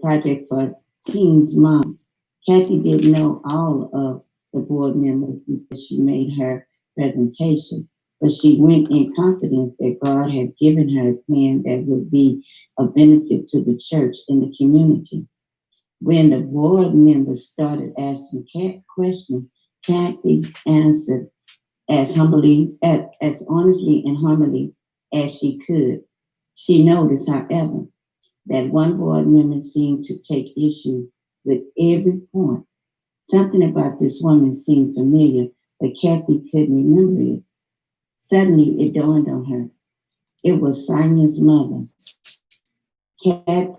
project for Teens Mom. Kathy didn't know all of the board members because she made her presentation, but she went in confidence that God had given her a plan that would be a benefit to the church and the community. When the board members started asking questions, Kathy answered as honestly and humbly as she could. She noticed, however, that one board member seemed to take issue with every point. Something about this woman seemed familiar, but Kathy couldn't remember it. Suddenly, it dawned on her. It was Sonia's mother. Kathy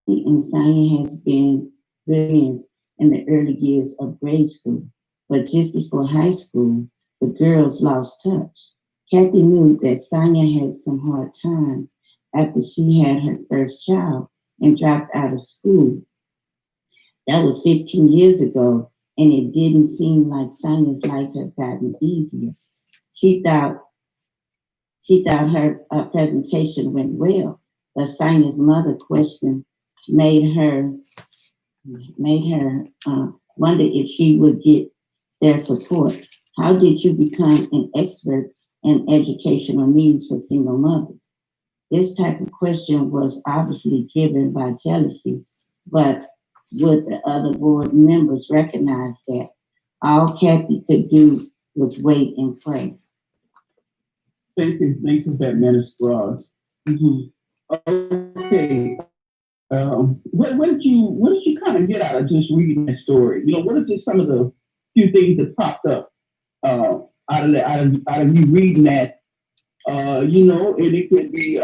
and Sonia has been friends in the early years of grade school, but just before high school, the girls lost touch. Kathy knew that Sonia had some hard times after she had her first child and dropped out of school. That was 15 years ago, and it didn't seem like Sonia's life had gotten easier. She thought she thought her presentation went well, but Sonia's mother question made her wonder if she would get their support. How did you become an expert in educational needs for single mothers? This type of question was obviously driven by jealousy, but would the other board members recognize that all Kathy could do was wait and pray? Thank you for that, Minister Ross. Mm-hmm. Okay. What did you kind of get out of just reading that story? What are just some of the few things that popped up out of you reading that? And it could be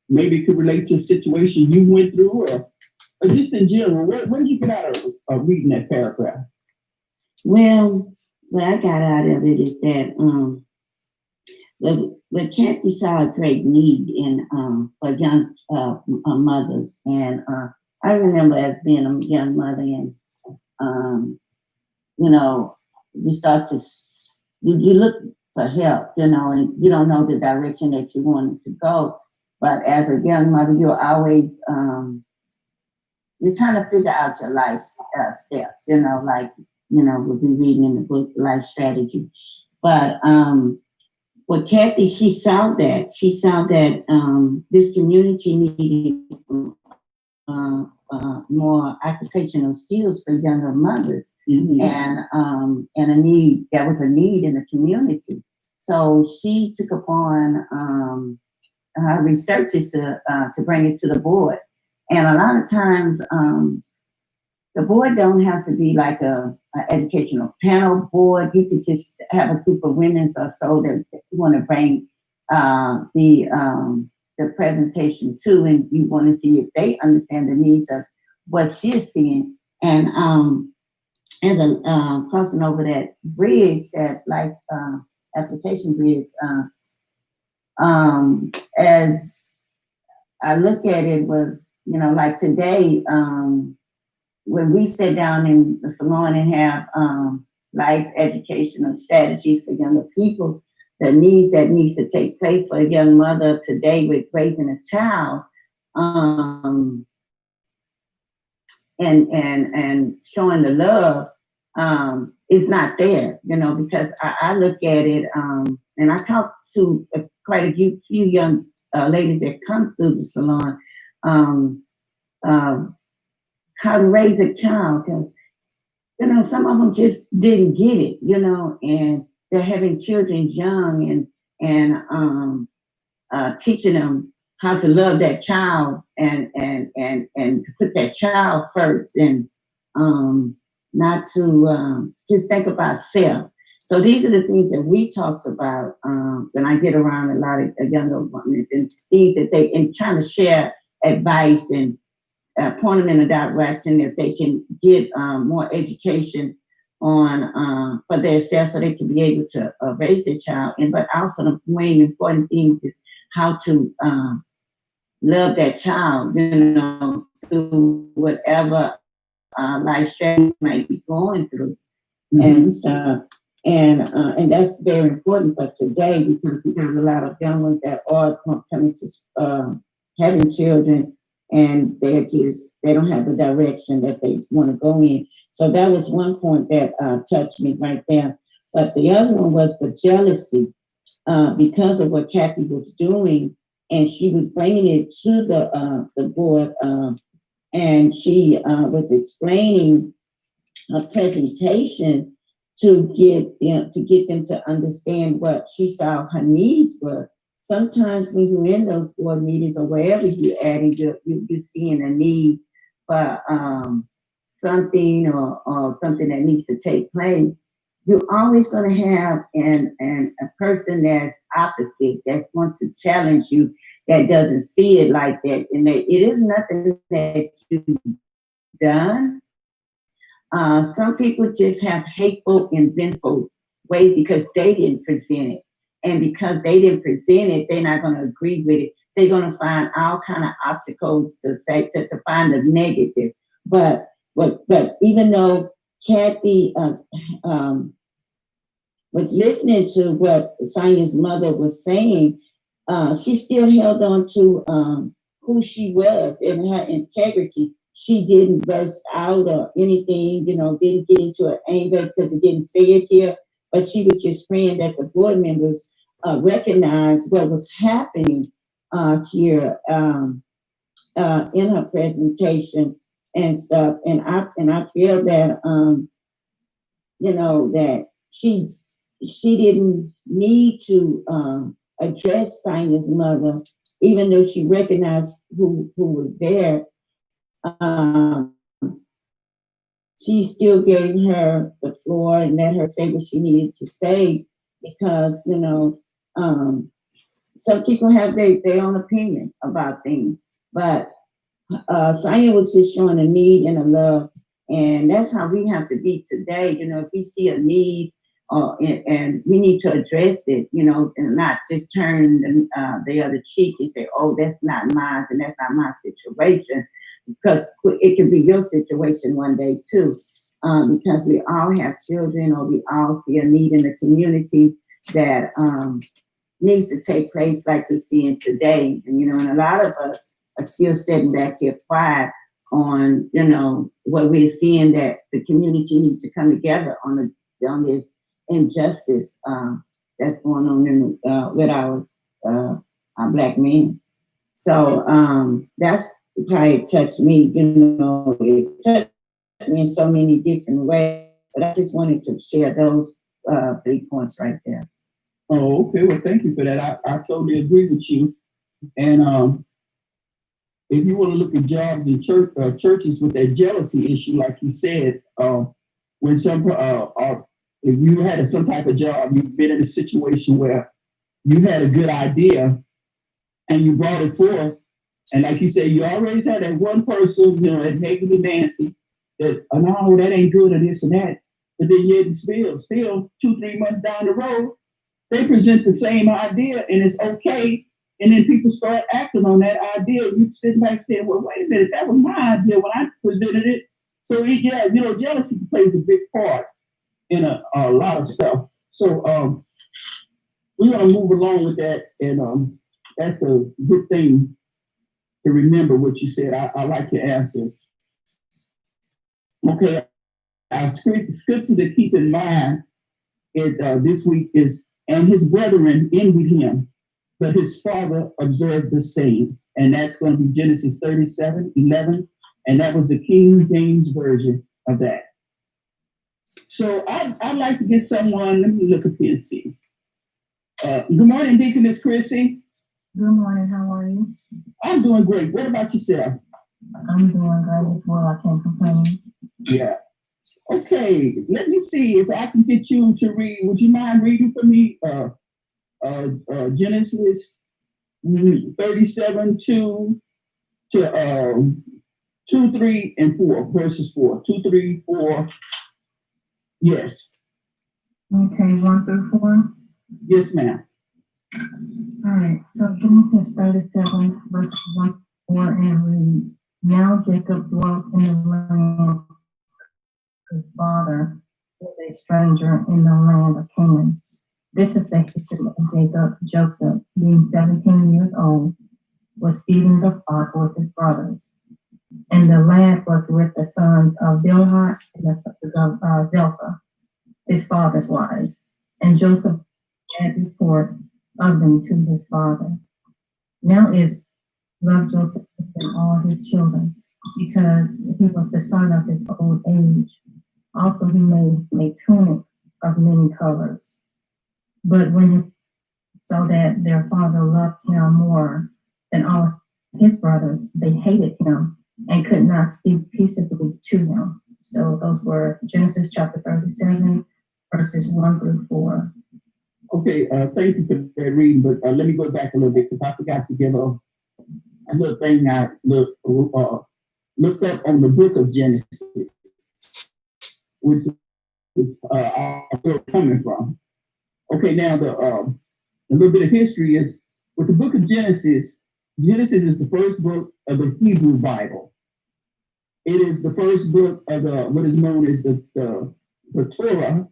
maybe it could relate to a situation you went through, or just in general. What did you get out of reading that paragraph? Well, what I got out of it is that but Kathy saw a great need in for young mothers, and I remember as being a young mother, and you know, you start to you look for help, and you don't know the direction that you wanted to go. But as a young mother, you're always you're trying to figure out your life steps, like we'll be reading in the book Life Strategy. But with Kathy, she saw that this community needed more occupational skills for younger mothers, Mm-hmm. and there was a need in the community. So she took upon her researches to bring it to the board. And a lot of times, the board don't have to be like a educational panel board. You could just have a group of women or so that you want to bring the presentation to, and you want to see if they understand the needs of what she's seeing. And as a crossing over that bridge, that like application bridge, as I look at it, was like today. When we sit down in the salon and have life educational strategies for younger people, the needs that needs to take place for a young mother today with raising a child, and showing the love is not there, because I look at it, and I talk to quite a few young ladies that come through the salon. How to raise a child, because some of them just didn't get it, and they're having children young, and teaching them how to love that child, and to put that child first, and not to just think about self. So these are the things that we talk about when I get around a lot of younger women, and things that they and trying to share advice and point them in a direction if they can get more education on for themselves, so they can be able to raise their child. And but also the main important thing is how to love that child, through whatever life strategy might be going through, mm-hmm. and stuff. And that's very important for today, because we have a lot of young ones that are coming to having children, and they don't have the direction that they want to go in. So that was one point that touched me right there. But the other one was the jealousy, because of what Kathy was doing, and she was bringing it to the board, and she was explaining her presentation to get them to understand what she saw her needs were. Sometimes when you're in those board meetings or wherever you're at, and you're seeing a need for something, or something that needs to take place, you're always going to have a person that's opposite, that's going to challenge you, that doesn't see it like that. And it is nothing that you've done. Some people just have hateful and vengeful ways because they didn't present it. And because they didn't present it, they're not going to agree with it. They're going to find all kind of obstacles to find the negative. But even though Kathy was listening to what Sonia's mother was saying, she still held on to who she was and her integrity. She didn't burst out or anything, didn't get into an anger because it didn't say it here, but she was just praying that the board members recognize what was happening here in her presentation and stuff. And I feel that that she didn't need to address Sonia's mother, even though she recognized who was there. She still gave her the floor and let her say what she needed to say, because some people have their own opinion about things, but Sonia was just showing a need and a love, and that's how we have to be today. If we see a need, and we need to address it, and not just turn the other cheek and say, "Oh, that's not mine, and that's not my situation," because it can be your situation one day too. Because we all have children, or we all see a need in the community that needs to take place, like we're seeing today. And a lot of us are still sitting back here quiet on, what we're seeing, that the community needs to come together on this injustice that's going on with our Black men. So that's how it touched me. It touched me in so many different ways. But I just wanted to share those 3 points right there. Oh, okay. Well, thank you for that. I totally agree with you. And if you want to look at jobs in churches with that jealousy issue, like you said, when if you had some type of job, you've been in a situation where you had a good idea and you brought it forth, and like you said, you always had that one person, that negative Nancy, that, oh, no, that ain't good, or this and that. But then yet still 2-3 months down the road, they present the same idea and it's okay. And then people start acting on that idea. You sit back saying, well, wait a minute, that was my idea when I presented it. So jealousy plays a big part in a lot of stuff. So we're gonna move along with that, and that's a good thing to remember what you said. I like your answers. Okay, our scripture to keep in mind this week is, and his brethren envied him, but his father observed the same. And that's going to be Genesis 37:11. And that was the King James version of that. So I'd like to get someone, let me look up here and see. Good morning, Deaconess Chrissy. Good morning, how are you? I'm doing great. What about yourself? I'm doing great as well, I can't complain. Yeah. Okay, let me see if I can get you to read. Would you mind reading for me Genesis 37, 2 to 2, 3, and 4, verses 4. 2, 3, 4. Yes. Okay, 1 through 4. Yes, ma'am. All right, so Genesis 37, verses 1 to 4, and read, Now Jacob dwelt in the land of his father, was a stranger in the land of Canaan. This is the history of Jacob, Joseph, being 17 years old, was feeding the flock with his brothers. And the lad was with the sons of Bilhah and Zilpah, his father's wives. And Joseph had report of them to his father. Now Israel loved Joseph and all his children, because he was the son of his old age. Also he made a tunic of many colors. But when he saw that their father loved him more than all his brothers, they hated him and could not speak peaceably to him. So those were Genesis chapter 37, verses 1 through 4. Okay, thank you for that reading, but let me go back a little bit because I forgot to give a little thing I looked up on the book of Genesis, which I'm still coming from. Okay, now a little bit of history is with the book of Genesis. Genesis is the first book of the Hebrew Bible. It is the first book of what is known as the Torah,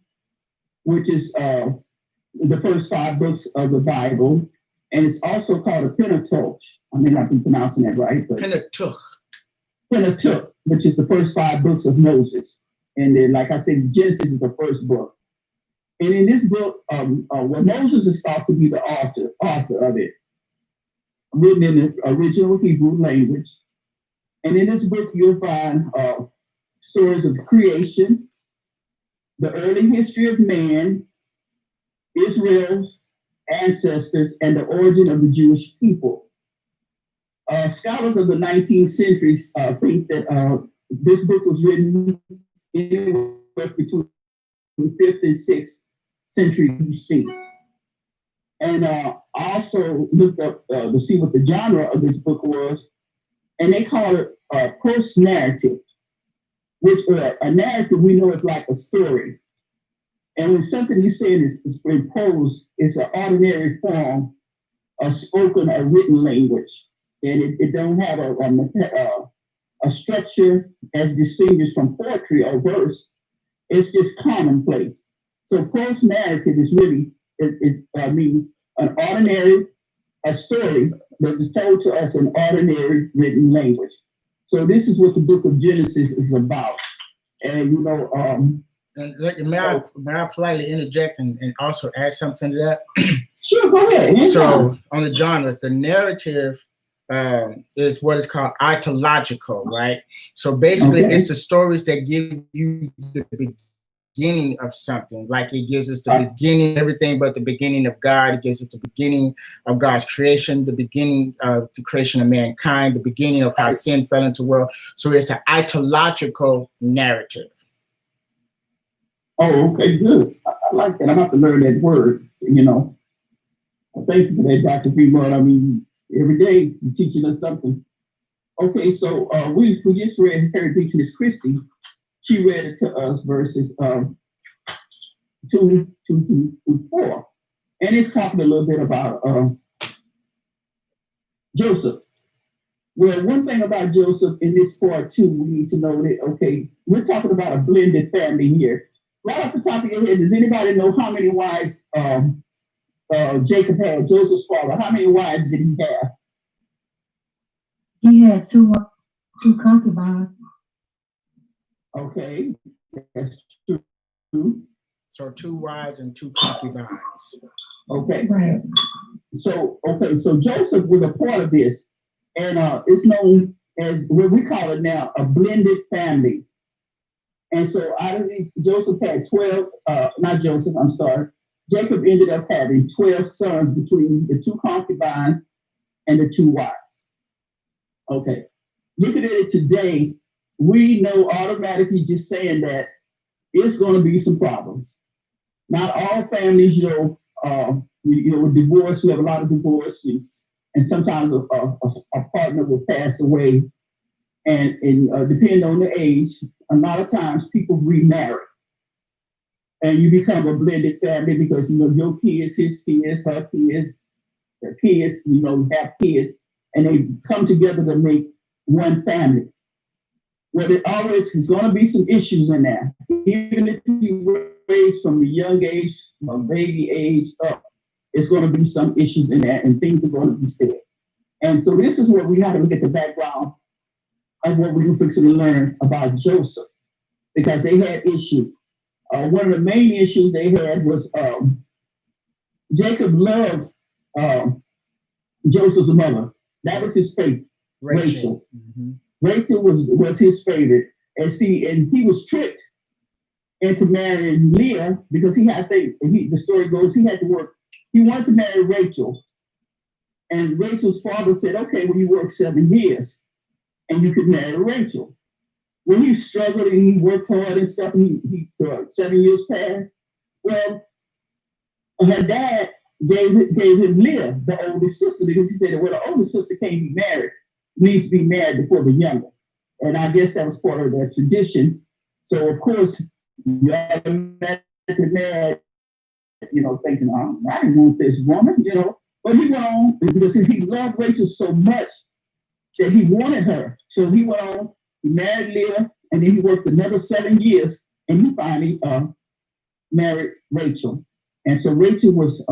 which is the first 5 books of the Bible, and it's also called a Pentateuch. I may not be pronouncing that right, but Pentateuch, which is the first 5 books of Moses. And then, like I said, Genesis is the first book. And in this book, well, Moses is thought to be the author of it, written in the original Hebrew language. And in this book, you'll find stories of creation, the early history of man, Israel's ancestors, and the origin of the Jewish people. Scholars of the 19th century think that this book was written anywhere between the 5th and 6th century BC. And also looked up to see what the genre of this book was, and they call it post-narrative, which a narrative we know is like a story. And when something you say is in prose, it's an ordinary form of spoken or written language, and it don't have a structure as distinguished from poetry or verse. It's just commonplace. So prose narrative is really means an ordinary story that is told to us in ordinary written language. So this is what the book of Genesis is about. And and may I politely interject and also add something to that? Sure, go ahead. So on the genre, the narrative is what is called ontological, right? So basically, it's the stories that give you the beginning of something. Like it gives us the beginning of everything, but the beginning of God. It gives us the beginning of God's creation, the beginning of the creation of mankind, the beginning of how sin fell into the world. So it's an ontological narrative. Oh, okay, good. I like that. I'm have to learn that word, Thank you for that, Dr. Fremont. I mean, every day you're teaching us something. Okay, so we just read Harry Deaconess Christie. She read it to us verses 2 through 4. And it's talking a little bit about Joseph. Well, one thing about Joseph in this part too, we need to know that, okay, we're talking about a blended family here. Right off the top of your head, does anybody know how many wives Jacob had, Joseph's father? How many wives did he have? He had two concubines. Okay, that's true. So 2 wives and 2 concubines. Okay. Right. So Joseph was a part of this, and it's known as what we call it now, a blended family. And so out of these, Jacob ended up having 12 sons between the 2 concubines and the 2 wives. Okay. Looking at it today, we know automatically just saying that it's going to be some problems. Not all families, with divorce, we have a lot of divorce, and sometimes a partner will pass away. And depending on the age, a lot of times people remarry. And you become a blended family because, your kids, his kids, her kids, their kids, have kids, and they come together to make one family. Well, there always is going to be some issues in there. Even if you raise from the young age, or baby age up, it's going to be some issues in there, and things are going to be said. And so this is where we have to look at the background of what we were fixing to learn about Joseph, because they had issues. One of the main issues they had was Jacob loved Joseph's mother. That was his favorite, Rachel. Mm-hmm. Rachel was his favorite, and he was tricked into marrying Leah because he had to. The story goes he had to work. He wanted to marry Rachel, and Rachel's father said, "Okay, well, you work 7 years, and you could marry Rachel." When he struggled and he worked hard and stuff, and he 7 years passed. Well, her dad gave him Leah, the oldest sister, because he said, well, the oldest sister can't be married, needs to be married before the youngest. And I guess that was part of their tradition. So, of course, you automatically married, thinking, I didn't want this woman, But he went on because he loved Rachel so much that he wanted her. So he went on, he married Leah, and then he worked another 7 years, and he finally married Rachel. And so Rachel was,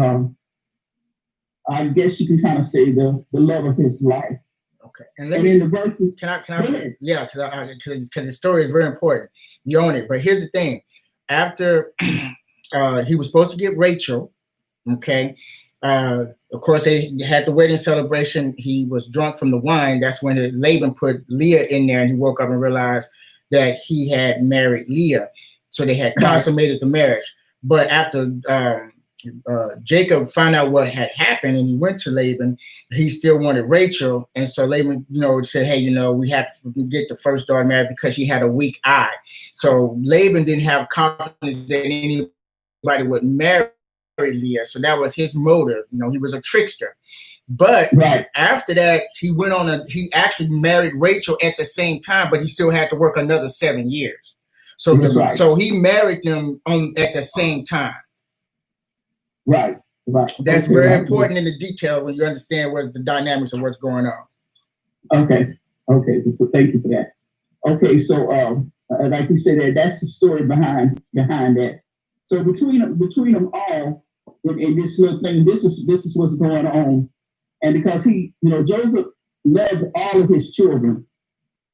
I guess you can kind of say the love of his life. Okay. And in the verse, can I? Yeah, because the story is very important. You own it. But here's the thing: after he was supposed to get Rachel, okay. Of course, they had the wedding celebration. He was drunk from the wine. That's when Laban put Leah in there, and he woke up and realized that he had married Leah. So they had consummated the marriage. But after Jacob found out what had happened and he went to Laban, he still wanted Rachel. And so Laban, said, hey, we have to get the first daughter married because she had a weak eye. So Laban didn't have confidence that anybody would marry Leah. So that was his motive. He was a trickster. But after that, he actually married Rachel at the same time, but he still had to work another 7 years. So he married them at the same time. Right. That's very important in the detail when you understand what the dynamics of what's going on. Okay. Thank you for that. Okay, so like you said, that's the story behind that. So between them all, in this little thing, this is what's going on, and because Joseph loved all of his children,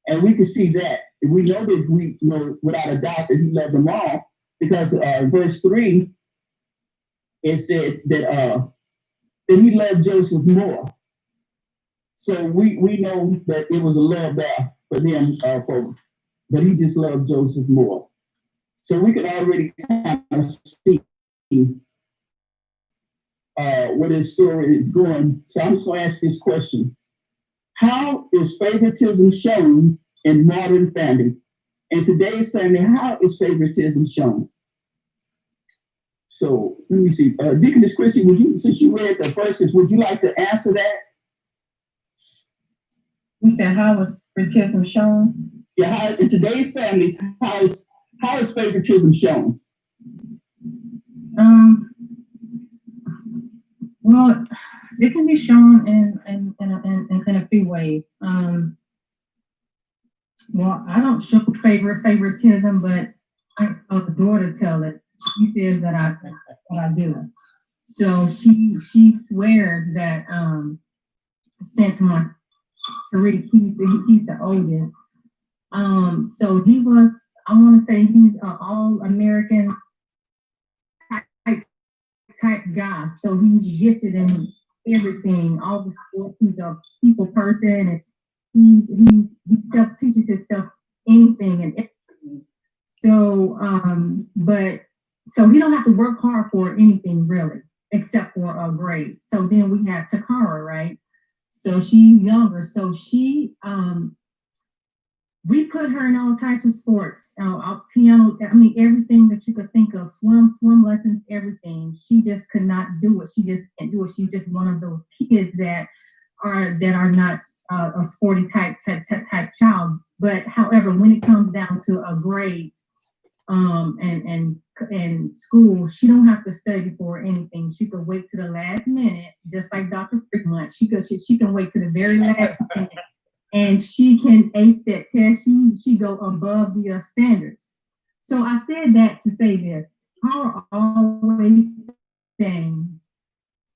and we can see that. We know that without a doubt that he loved them all, because verse 3, it said that he loved Joseph more. So we know that it was a love there for them folks, but he just loved Joseph more. So we can already kind of see where this story is going. So I'm just going to ask this question. How is favoritism shown in modern family? In today's family, how is favoritism shown? So let me see. Deaconess Chrissy, since you read the verses, would you like to answer that? You said how is favoritism shown? Yeah, in today's families, how is favoritism shown? Well, it can be shown in kind of few ways. Well, I don't show favoritism, but the daughter tell it. She says that I do. So she swears that since my Tariq, he's the oldest. So he was, I want to say he's an all-American type guy. So he's gifted in everything, all the sports. He's a people person, and he self-teaches himself anything and everything. So, so he don't have to work hard for anything really, except for a grade. So then we have Takara, right? So she's younger. So she, we put her in all types of sports, piano, everything that you could think of, swim lessons, everything. She just could not do it. She just can't do it. She's just one of those kids that are not a sporty type child. But however, when it comes down to a grade, and school, she don't have to study for anything. She could wait to the last minute, just like Dr. Fremont. She can wait to the very last minute. And she can ace that test. She go above the standards. So I said that to say this. Power always saying,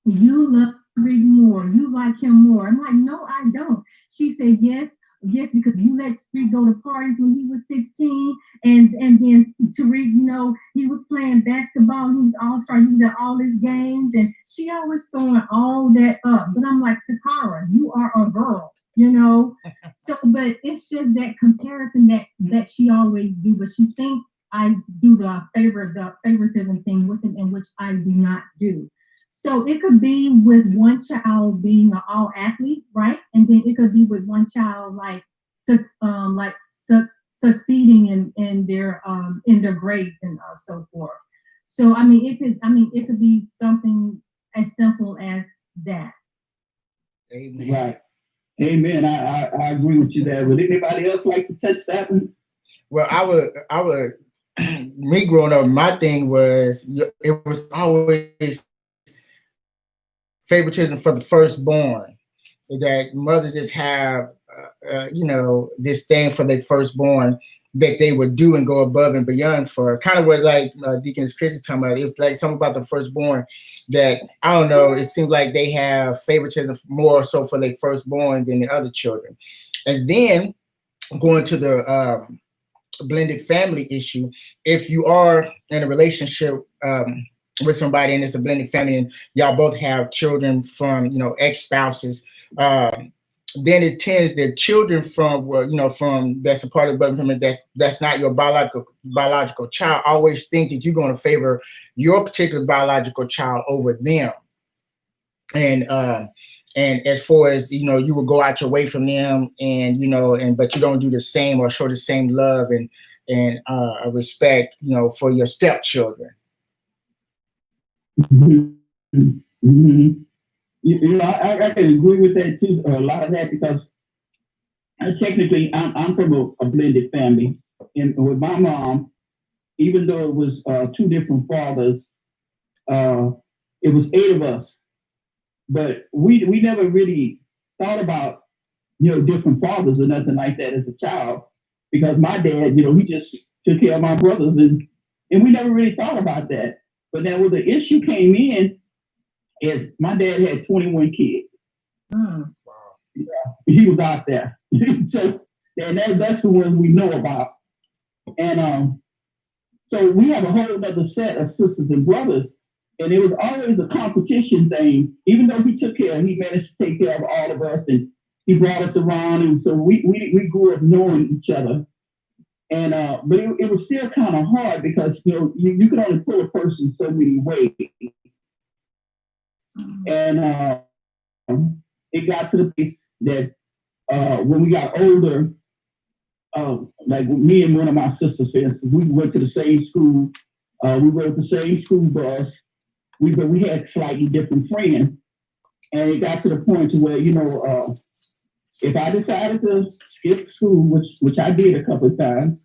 you love read more. You like him more. I'm like, no, I don't. She said, yes, yes, because you let Tariq go to parties when he was 16, and then Tariq, he was playing basketball. He was all-star. He was at all his games, and she always throwing all that up. But I'm like, Takara, you are a girl. So, but it's just that comparison that she always do. But she thinks I do the favoritism thing with him, in which I do not do. So it could be with one child being an all athlete, right? And then it could be with one child like succeeding in their grades and so forth. So it could be something as simple as that. Amen. Right. Amen. I agree with you there. Would anybody else like to touch that one? Well, I would. Me growing up, my thing was it was always favoritism for the firstborn. That mothers just have, this thing for their firstborn that they would do and go above and beyond for. Kind of what like Deaconess Christy talking about. It was like something about the firstborn that I don't know. It seems like they have favoritism more so for their firstborn than the other children. And then going to the blended family issue, if you are in a relationship with somebody and it's a blended family and y'all both have children from ex-spouses, then it tends that children from from that's a part of the family that's not your biological child always think that you're going to favor your particular biological child over them. And as far as you will go out your way from them, and but you don't do the same or show the same love and respect, for your stepchildren. Mm-hmm. Mm-hmm. I can agree with that too. A lot of that because technically I'm from a blended family, and with my mom, even though it was two different fathers, it was 8 of us. But we never really thought about different fathers or nothing like that as a child, because my dad he just took care of my brothers, and we never really thought about that. But then when the issue came in, is my dad had 21 kids. Wow. Yeah, he was out there. So and that's the one we know about. And so we have a whole other set of sisters and brothers. And it was always a competition thing. Even though he managed to take care of all of us, and he brought us around, and so we grew up knowing each other. And but it was still kind of hard because you can only pull a person so many ways. And it got to the place that when we got older, like me and one of my sisters, for instance, we went to the same school. We rode the same school bus. But we had slightly different friends, and it got to the point to where if I decided to skip school, which I did a couple of times,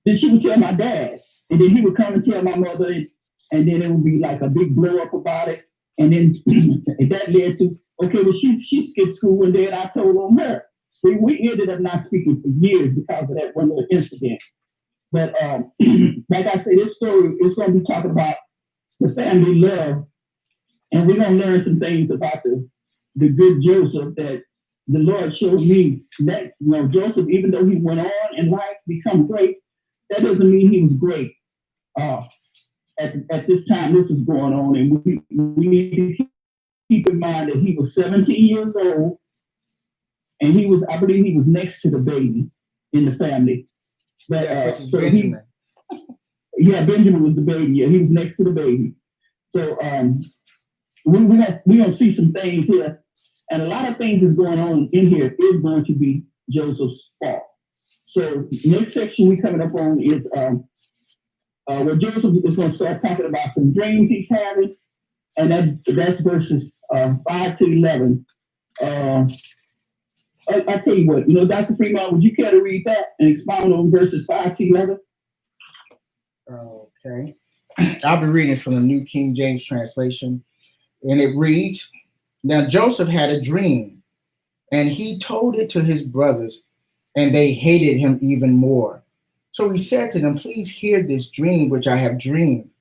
then she would tell my dad, and then he would come and tell my mother, and then it would be like a big blow up about it, and then and that led to okay, well she skipped school, and then I told on her. So we ended up not speaking for years because of that one little incident. But like I said, this story is going to be talking about the family love, and we're going to learn some things about the good Joseph that the Lord showed me. That Joseph, even though he went on in life to become great, that doesn't mean he was great at this time this is going on. And we need to keep in mind that he was 17 years old, and I believe he was next to the baby in the family. But so Benjamin. Benjamin was the baby. Yeah, he was next to the baby. So we're gonna see some things here, and a lot of things that's going on in here is going to be Joseph's fault. So next section we coming up on is where Joseph is going to start talking about some dreams he's having, and that's verses 5 to 11. I tell you what, Dr. Fremont, would you care to read that and expound on verses 5 to 11? Okay. I'll be reading from the New King James translation, and it reads, "Now Joseph had a dream, and he told it to his brothers, and they hated him even more. So he said to them, 'Please hear this dream which I have dreamed.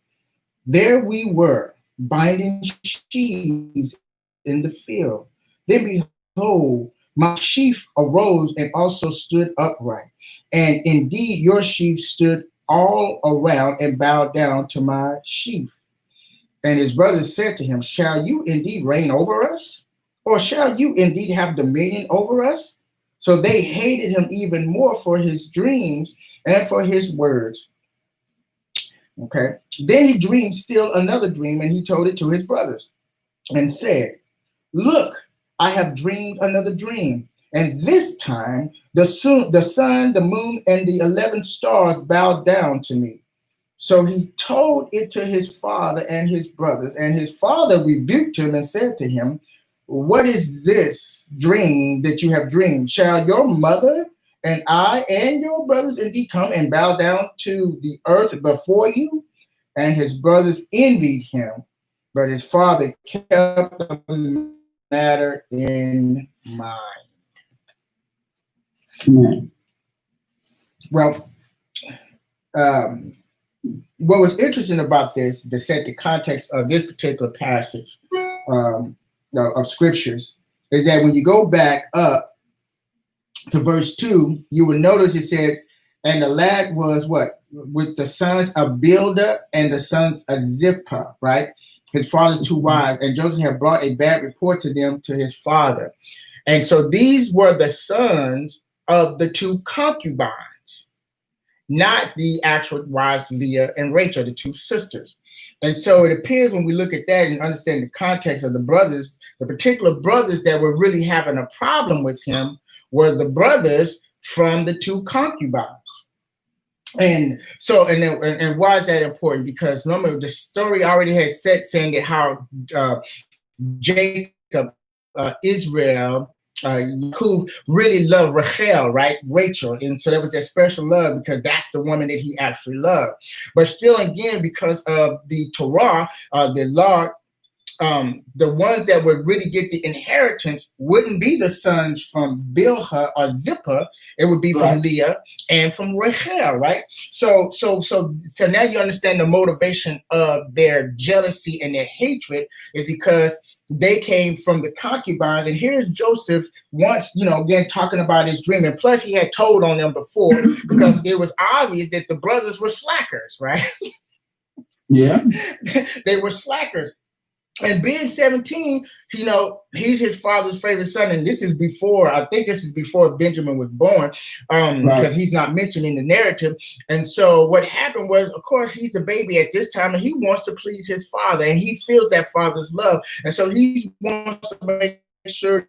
There we were, binding sheaves in the field. Then behold, my sheaf arose and also stood upright. And indeed, your sheaf stood all around and bowed down to my sheaf. And his brothers said to him, shall you indeed reign over us? Or shall you indeed have dominion over us? So they hated him even more for his dreams and for his words. Okay. Then he dreamed still another dream, and he told it to his brothers and said, look, I have dreamed another dream. And this time the sun, the moon, and the 11 stars bowed down to me. So he told it to his father and his brothers, and his father rebuked him and said to him, what is this dream that you have dreamed? Shall your mother and I and your brothers indeed come and bow down to the earth before you? And his brothers envied him, but his father kept the matter in mind. Amen. Well, what was interesting about this, to set the context of this particular passage of scriptures, is that when you go back up to verse 2, you will notice it said, and the lad was what? With the sons of Bildah and the sons of Zippah, right? His father's two wives, and Joseph had brought a bad report to them to his father. And so these were the sons of the two concubines, not the actual wives, Leah and Rachel, the two sisters. And so it appears when we look at that and understand the context of the brothers, the particular brothers that were really having a problem with him were the brothers from the two concubines. And so, and why is that important? Because normally the story already had set saying that how Jacob, Israel, Yaakov really loved Rachel, right? Rachel. And so there was that special love because that's the woman that he actually loved. But still, again, because of the Torah, the law, the ones that would really get the inheritance wouldn't be the sons from Bilhah or Zippah. It would be from Leah and from Rachel, right? So now you understand the motivation of their jealousy and their hatred is because they came from the concubines. And here's Joseph once, again, talking about his dream. And plus he had told on them before because it was obvious that the brothers were slackers, right? Yeah. They were slackers. And being 17, he's his father's favorite son. And this is before, I think this is before Benjamin was born, because he's not mentioned in the narrative. And so what happened was, of course, he's the baby at this time and he wants to please his father and he feels that father's love. And so he wants to make sure,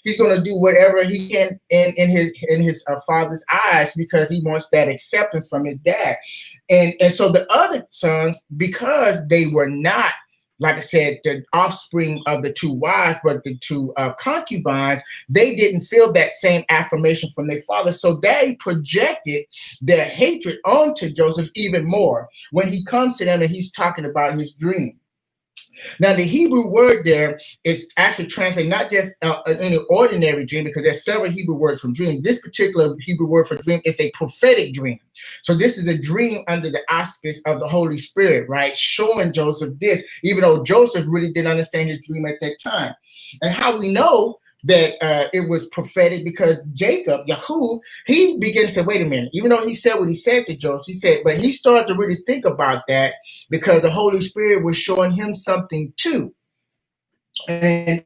he's going to do whatever he can in his father's eyes because he wants that acceptance from his dad. And so the other sons, because they were not, like I said, the offspring of the two wives, but the two concubines, they didn't feel that same affirmation from their father. So they projected their hatred onto Joseph even more when he comes to them and he's talking about his dream. Now, the Hebrew word there is actually translated not just any ordinary dream, because there's several Hebrew words for dream. This particular Hebrew word for dream is a prophetic dream. So this is a dream under the auspice of the Holy Spirit, right? Showing Joseph this, even though Joseph really didn't understand his dream at that time. And how we know that it was prophetic because Jacob, Yaakov, he began to say, wait a minute, even though he said what he said to Joseph, he said, but he started to really think about that because the Holy Spirit was showing him something too. And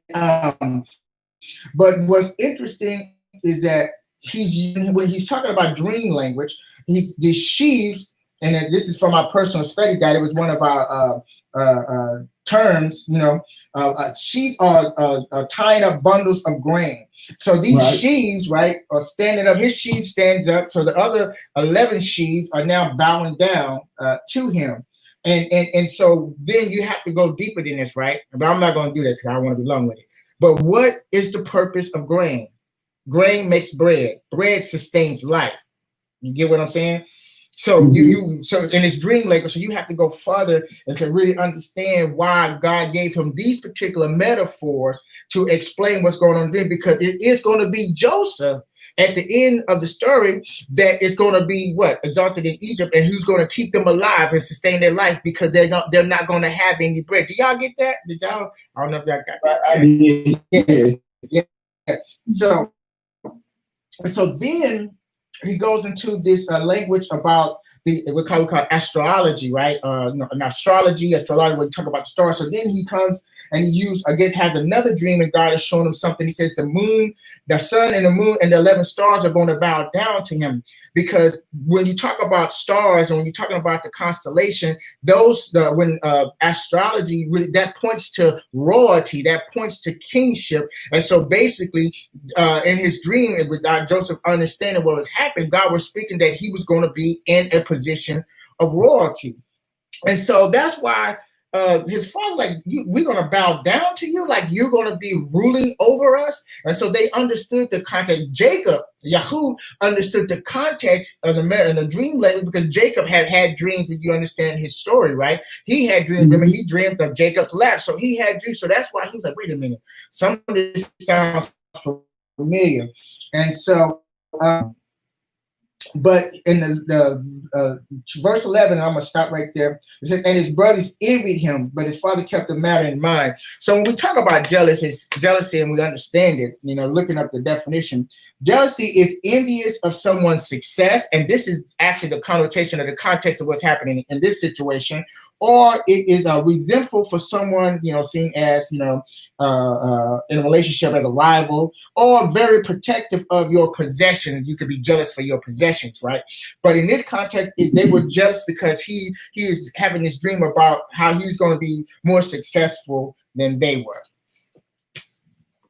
but what's interesting is that when he's talking about dream language, the sheaves, and this is from our personal study guide, it was one of our terms, sheaves are tying up bundles of grain. So these sheaves, right, are standing up. His sheaf stands up. So the other 11 sheaves are now bowing down to him. And so then you have to go deeper than this, right? But I'm not going to do that because I don't want to be long with it. But what is the purpose of grain? Grain makes bread. Bread sustains life. You get what I'm saying? So so in his dream language, so you have to go further and to really understand why God gave him these particular metaphors to explain what's going on in the dream, because it is going to be Joseph at the end of the story that it's going to be what exalted in Egypt, and who's going to keep them alive and sustain their life because they're not going to have any bread. Do y'all get that? Did y'all? I don't know if y'all got that. Yeah. So then he goes into this language about what we call astrology, right? An astrology, we talk about the stars. So then he comes and has another dream, and God is showing him something. He says the moon, the sun and the moon and the 11 stars are going to bow down to him, because when you talk about stars and when you're talking about the constellation, when astrology really, that points to royalty, that points to kingship. And so basically in his dream, and without Joseph understanding what was happening, God was speaking that he was going to be in a position of royalty. And so that's why his father, like, we're going to bow down to you, like you're going to be ruling over us. And so they understood the context. Yahoo understood the context of the dream language, because Jacob had dreams. When you understand his story, right? He had dreams. Remember, he dreamed of Jacob's lap, so he had dreams. So that's why he was like, wait a minute, some of this sounds familiar. And so but in the verse 11, I'm going to stop right there. It says, and his brothers envied him, but his father kept the matter in mind. So when we talk about jealousy, and we understand it, looking up the definition, jealousy is envious of someone's success. And this is actually the connotation of the context of what's happening in this situation. Or it is resentful for someone, seen as, in a relationship as a rival, or very protective of your possessions. You could be jealous for your possessions, right? But in this context, they were jealous because he is having this dream about how he's going to be more successful than they were.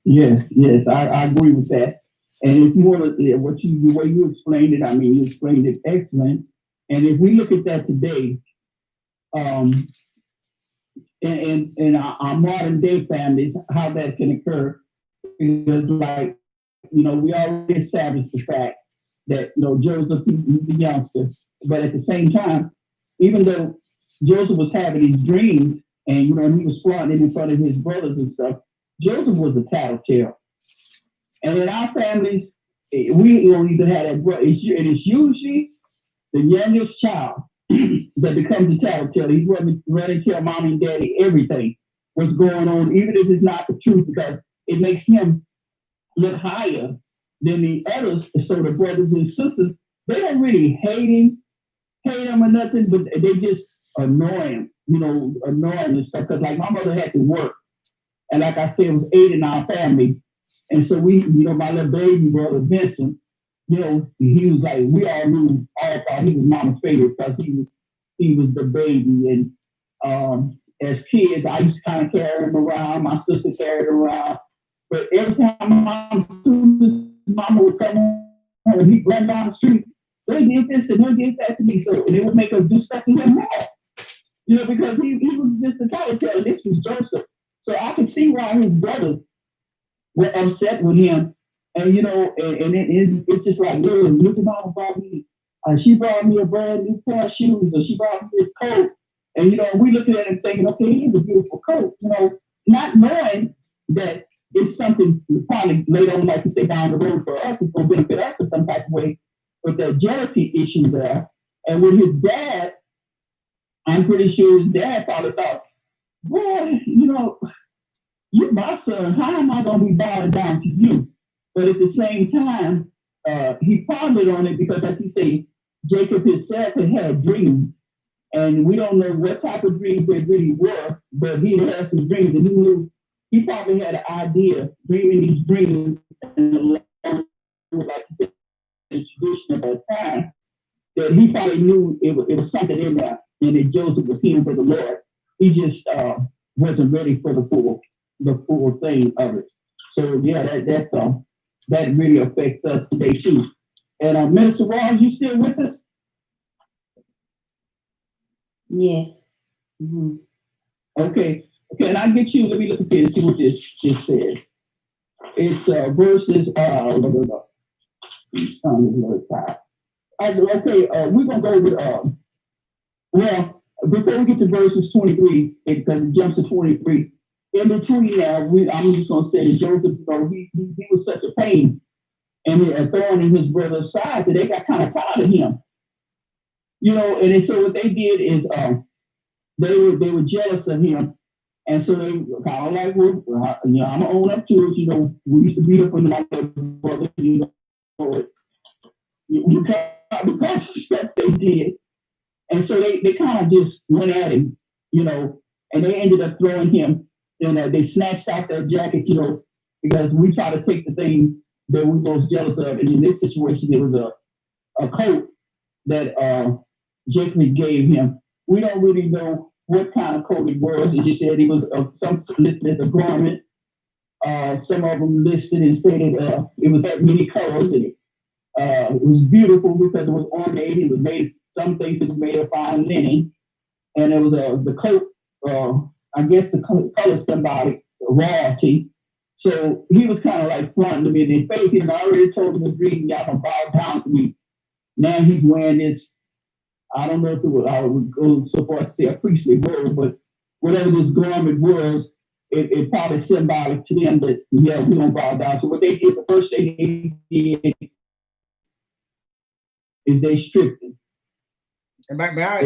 Yes, I agree with that. And if you want to, the way you explained it, you explained it excellent. And if we look at that today, in our modern day families, how that can occur is like, we already established the fact that, Joseph, he's the youngster, but at the same time, even though Joseph was having these dreams and, he was flaunting in front of his brothers and stuff, Joseph was a tattletale. And in our families, we don't even have that brother. And it's usually the youngest child that becomes a tattletale. He's ready to tell mommy and daddy everything, what's going on, even if it's not the truth, because it makes him look higher than the others. So the brothers and sisters, they don't really hate him or nothing, but they just annoy him, annoy him and stuff. Because like my mother had to work, and like I said, it was 8 in our family, and so we, my little baby brother Vincent, he was like, we all thought he was mama's favorite because he was the baby. And as kids, I used to kind of carry him around. My sister carried him around. But every time mama would come home, he'd run down the street. They did this and they did that to me. So they would make us do stuff to him more. Because he was just a tattletale. This was Joseph. So I could see why his brothers were upset with him. And it's just like, look at mama brought me. She brought me a brand new pair of shoes, or she brought me this coat. And we looking at it thinking, okay, here's a beautiful coat. Not knowing that it's something probably later on, like you say, down the road for us, it's going to benefit us in some type of way. But that jealousy issue there, and with his dad, I'm pretty sure his dad probably thought, boy, you're my son. How am I going to be bowing down to you? But at the same time, he pondered on it because, like you say, Jacob himself had dreams. And we don't know what type of dreams they really were, but he had some dreams, and he knew he probably had an idea, dreaming these dreams, and like you said, the tradition of that time, that he probably knew it was something in there, and that Joseph was healed for the Lord. He just wasn't ready for the full thing of it. So yeah, that really affects us today too. And Minister Rawls, you still with us? Yes. Mm-hmm. Okay, and I get you. Let me look at this and see what this says. It's verses. Okay, we're gonna go with. Well, before we get to verses 23, because it jumps to 23. In between now, I'm just gonna say that Joseph, he was such a pain, and a thorn in his brother's side, so they got kind of tired of him. You know, and so what they did is they were jealous of him. And so they kind of like, well, you know, I'm gonna own up to it. You know, we used to beat up on my brother. You know, because of stuff they did. And so they kind of just went at him, you know, and they ended up throwing him. And they snatched out that jacket, you know, because we try to take the things that we most jealous of. And in this situation, it was a coat that Jacob gave him. We don't really know what kind of coat it was. It just said it was some listed as a garment. Some of them listed and stated it was that many colors in it. It was beautiful because it was ornate. It was made, some things it was made of fine linen, and it was the coat. I guess the color symbolic royalty. So he was kind of like fronting them in their face. And I already told him in reading, y'all gonna bow down to me. Now he's wearing this. I don't know if it was, I would go so far as to say a priestly robe, but whatever this garment was, it probably symbolic to them that, yeah, we don't bow down. So what they did, the first thing they did is they stripped him. And may I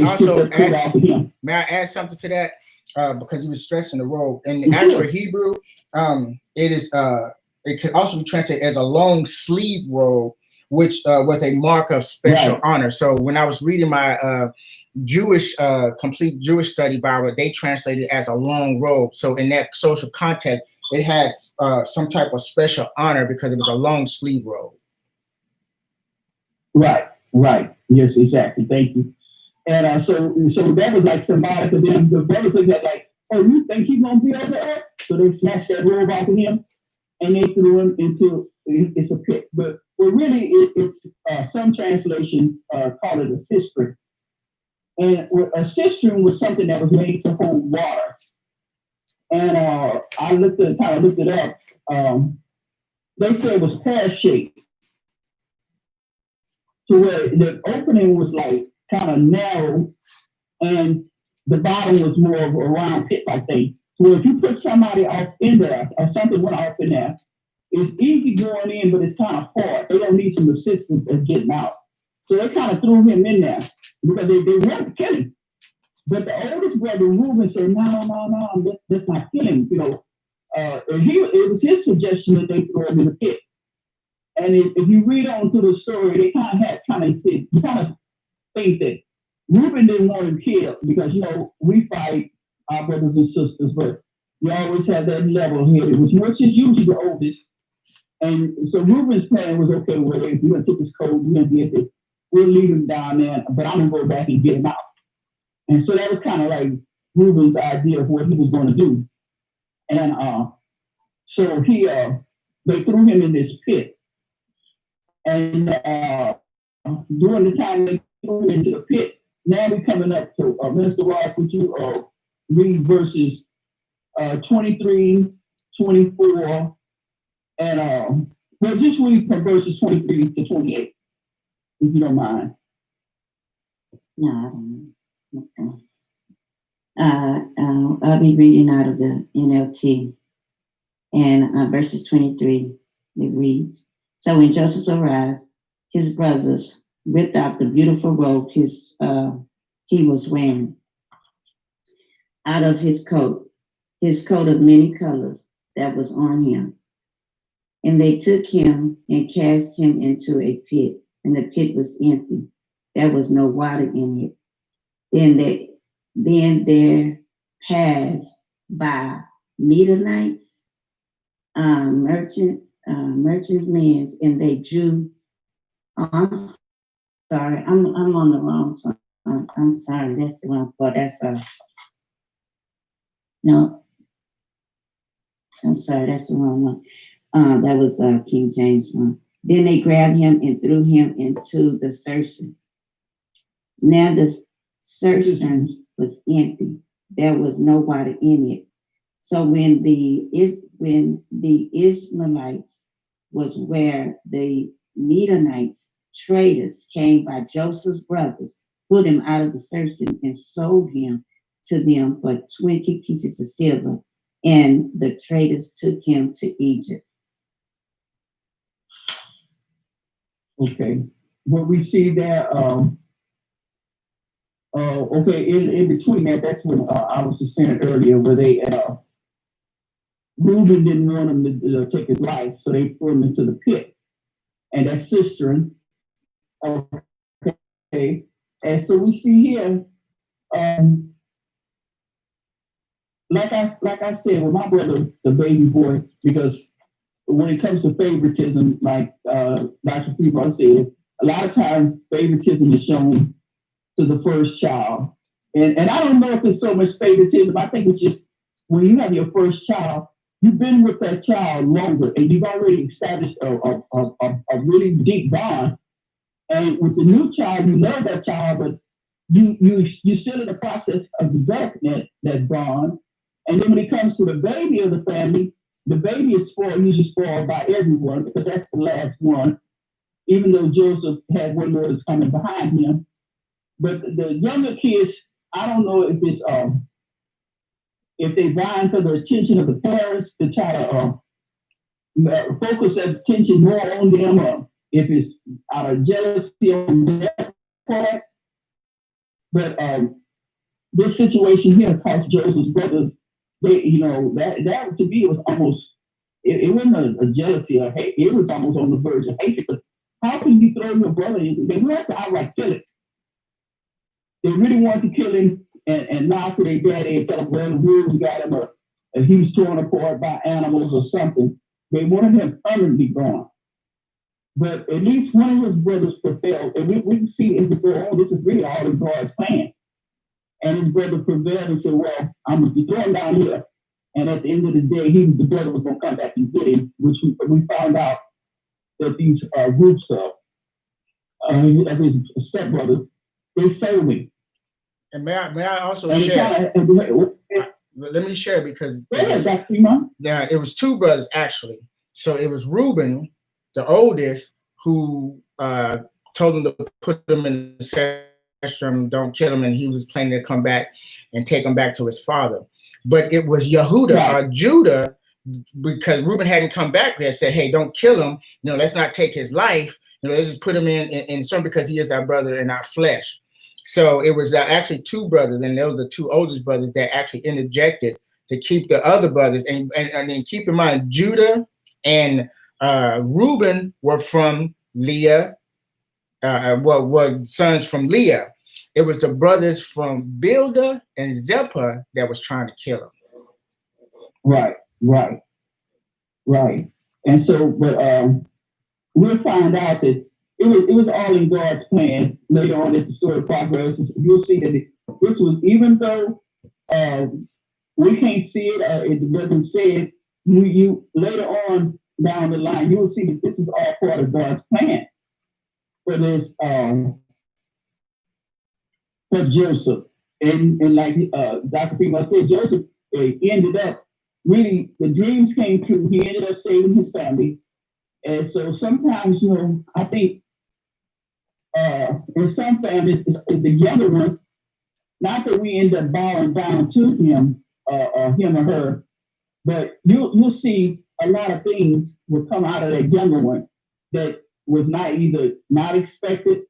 add something to that? Because you were stressing the robe. In the actual Hebrew, it could also be translated as a long sleeve robe, which was a mark of special honor. So when I was reading my complete Jewish study Bible, they translated it as a long robe. So in that social context, it had some type of special honor because it was a long sleeve robe. Right. Yes, exactly. Thank you. And so that was like symbolic of them. The brothers looked at like, oh, you think he's gonna be over us? So they snatched that robe off of him and they threw him into it's a pit. But really, it's some translations call it a cistern. And a cistern was something that was made to hold water. And I kind of looked it up. They said it was pear shaped, to where the opening was like kind of narrow, and the bottom was more of a round pit like thing. So if you put somebody off in there, or something went off in there, it's easy going in, but it's kind of hard. They don't need some assistance in getting out. So they kind of threw him in there because they wanted to kill him. But the oldest brother, Reuben, said, no, that's not killing, you know. And it was his suggestion that they throw him in the pit. And if you read on through the story, they kind of think that Reuben didn't want him killed because, you know, we fight our brothers and sisters, but you always have that level-headed, which is usually the oldest. And so Reuben's plan was, okay, well, if we're going to take this code, we'll leave him down there, but I'm going to go back and get him out. And so that was kind of like Reuben's idea of what he was going to do. And so they threw him in this pit. And during the time they threw him into the pit, now we're coming up to Minister Ross, would you read verses 23, 24, and well, just read from verses 23 to 28, if you don't mind. No, I don't know. Okay. I'll be reading out of the NLT, and verses 23, it reads, so when Joseph arrived, his brothers ripped out the beautiful robe he was wearing out of his coat of many colors that was on him. And they took him and cast him into a pit, and the pit was empty. There was no water in it. Then there passed by Midianites, merchants' men, and they drew. Oh, I'm sorry, I'm on the wrong side. I'm sorry, that's the wrong part. That's no. I'm sorry, that's the wrong one. That was King James one. Then they grabbed him and threw him into the cistern. Now the cistern was empty. There was no water in it. So when the Ishmaelites was where the Midianites traders came by Joseph's brothers, put him out of the cistern and sold him to them for 20 pieces of silver, and the traders took him to Egypt. Okay. What we see there, okay, in between that, that's when I was just saying earlier, where they, Reuben didn't want him to take his life, so they threw him into the pit and that cistern. Okay. And so we see here, um, like I said, with my brother, the baby boy, because when it comes to favoritism, like Dr. Freeman said, a lot of times favoritism is shown to the first child. And I don't know if it's so much favoritism. I think it's just when you have your first child, you've been with that child longer and you've already established a really deep bond. And with the new child, you love that child, but you're still in the process of developing that bond. And then when it comes to the baby of the family, the baby is usually spoiled by everyone because that's the last one, even though Joseph had one more that's coming behind him. But the younger kids, I don't know if they vying for the attention of the parents to try to focus that attention more on them, or if it's out of jealousy on their part. But this situation here cost Joseph's brothers. They, that to me was almost. It wasn't a jealousy or hate. It was almost on the verge of hate because how can you throw your brother in? They wanted to outright kill him. They really wanted to kill him and lie to their daddy and tell him, well, the wolves got him or he was torn apart by animals or something. They wanted him permanently gone. But at least one of his brothers prevailed. And we can see as it goes on, this is really all in God's plan. And his brother prevailed and said, well, I'm going to throw him down here. And at the end of the day, the brother was going to come back and get him, which we found out that these groups of his stepbrothers, they sold him. And may I also share? Let me share because it was two brothers actually. So it was Reuben, the oldest, who told him to put them in the section, don't kill him, and he was planning to come back and take him back to his father. But it was Yehuda or Judah, because Reuben hadn't come back there, said, hey, don't kill him. Let's not take his life. Let's just put him in some because he is our brother and our flesh. So it was actually two brothers, and those are the two oldest brothers that actually interjected to keep the other brothers. And then keep in mind, Judah and Reuben were from Leah, were sons from Leah. It was the brothers from Bildah and Zilpah that was trying to kill him. Right. And so, but we'll find out that it was all in God's plan. Later on, as the story progresses, you'll see that this was, even though we can't see it, it doesn't say it. You later on down the line, you will see that this is all part of God's plan for this. For Joseph, and like Dr. Freeman said, Joseph ended up really, the dreams came true. He ended up saving his family, and so sometimes, I think in some families, it's the younger one. Not that we end up bowing down to him or her, but you'll see a lot of things will come out of that younger one that was not expected.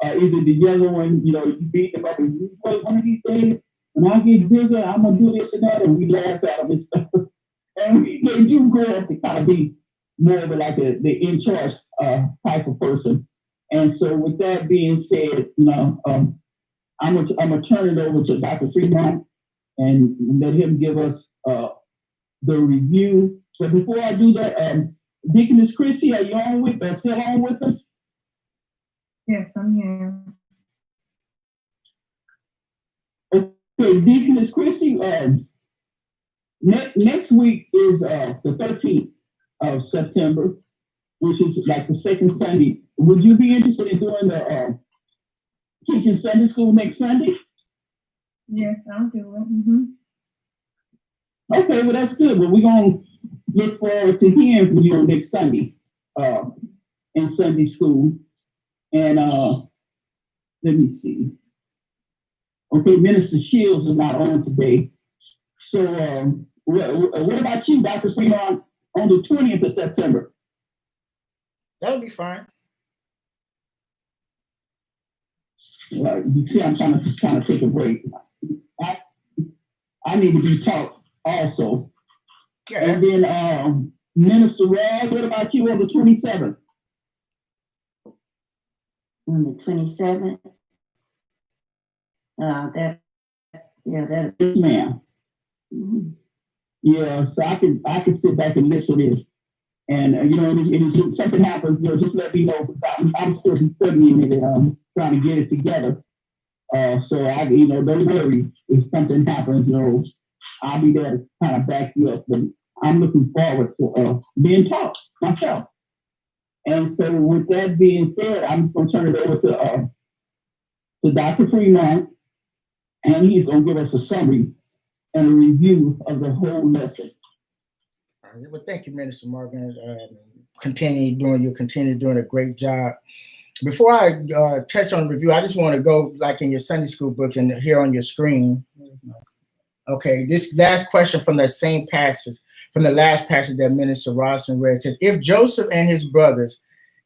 Either the younger one, you beat them up and you wait one of these days, when I get bigger, I'm gonna do this and that, and we laugh at them and stuff. And they do grow up to kind of be more of like the in charge type of person. And so, with that being said, I'm gonna turn it over to Dr. Fremont and let him give us the review. But before I do that, Deaconess Chrissy, are you still on with us? Yes, I'm here. Okay, Deaconess Chrissy, next week is the 13th of September, which is like the second Sunday. Would you be interested in doing the teaching Sunday school next Sunday? Yes, I'll do it. Mm-hmm. Okay, well, that's good. Well, we're going to look forward to hearing from you next Sunday in Sunday school. And let me see. Okay, Minister Shields is not on today. So what about you, Dr. Fremont, on the 20th of September? That would be fine. You see, I'm trying to kind of take a break. I need to be taught also. Yeah. And then Minister Rad, what about you on the 27th? On the 27th, that Yes, ma'am. mhm. Yeah, so I can sit back and listen to this. And and if something happens, just let me know, because I'm still studying it and trying to get it together. So don't worry if something happens. I'll be there to kind of back you up. But I'm looking forward to being taught myself. And so, with that being said, I'm just going to turn it over to Dr. Fremont, and he's going to give us a summary and a review of the whole lesson. All right. Well, thank you, Minister Morgan. Continue doing a great job. Before I touch on the review, I just want to go like in your Sunday school books and here on your screen. Okay, this last question from that same passage, from the last passage that Minister Rawson read, says, if Joseph and his brothers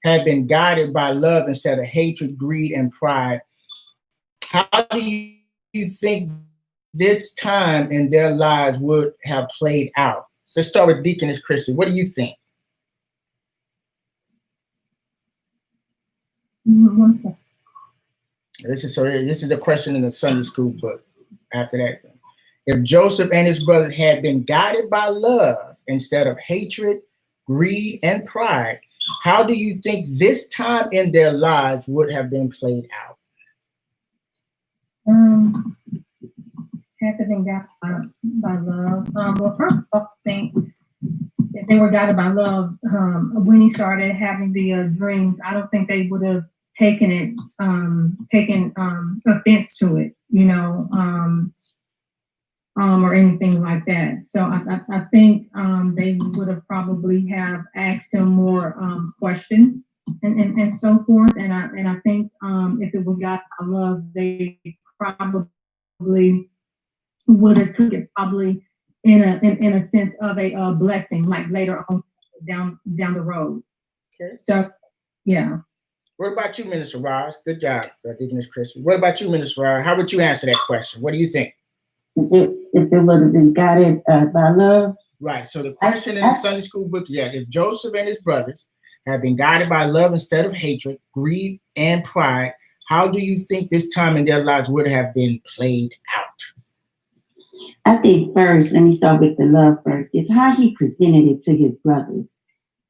had been guided by love instead of hatred, greed, and pride, how do you think this time in their lives would have played out? So let's start with Deaconess Christie. What do you think? This is a question in the Sunday school book. After that, if Joseph and his brothers had been guided by love instead of hatred, greed, and pride, how do you think this time in their lives would have been played out? Had to been guided by love. Well, first of all, I think if they were guided by love, when he started having the dreams, I don't think they would have taken offense to it, or anything like that. So I think they would have probably have asked him more questions and so forth. And I think if it was God by love, they probably would have took it probably in a sense of a blessing, like later on down the road. Okay. So yeah. What about you, Minister Ross? Good job, Deaconess Christie. What about you, Minister Ross? How would you answer that question? What do you think? If it would have been guided by love. Right. So the question in the Sunday school book, if Joseph and his brothers had been guided by love instead of hatred, greed, and pride, how do you think this time in their lives would have been played out? I think first, let me start with the love first, is how he presented it to his brothers.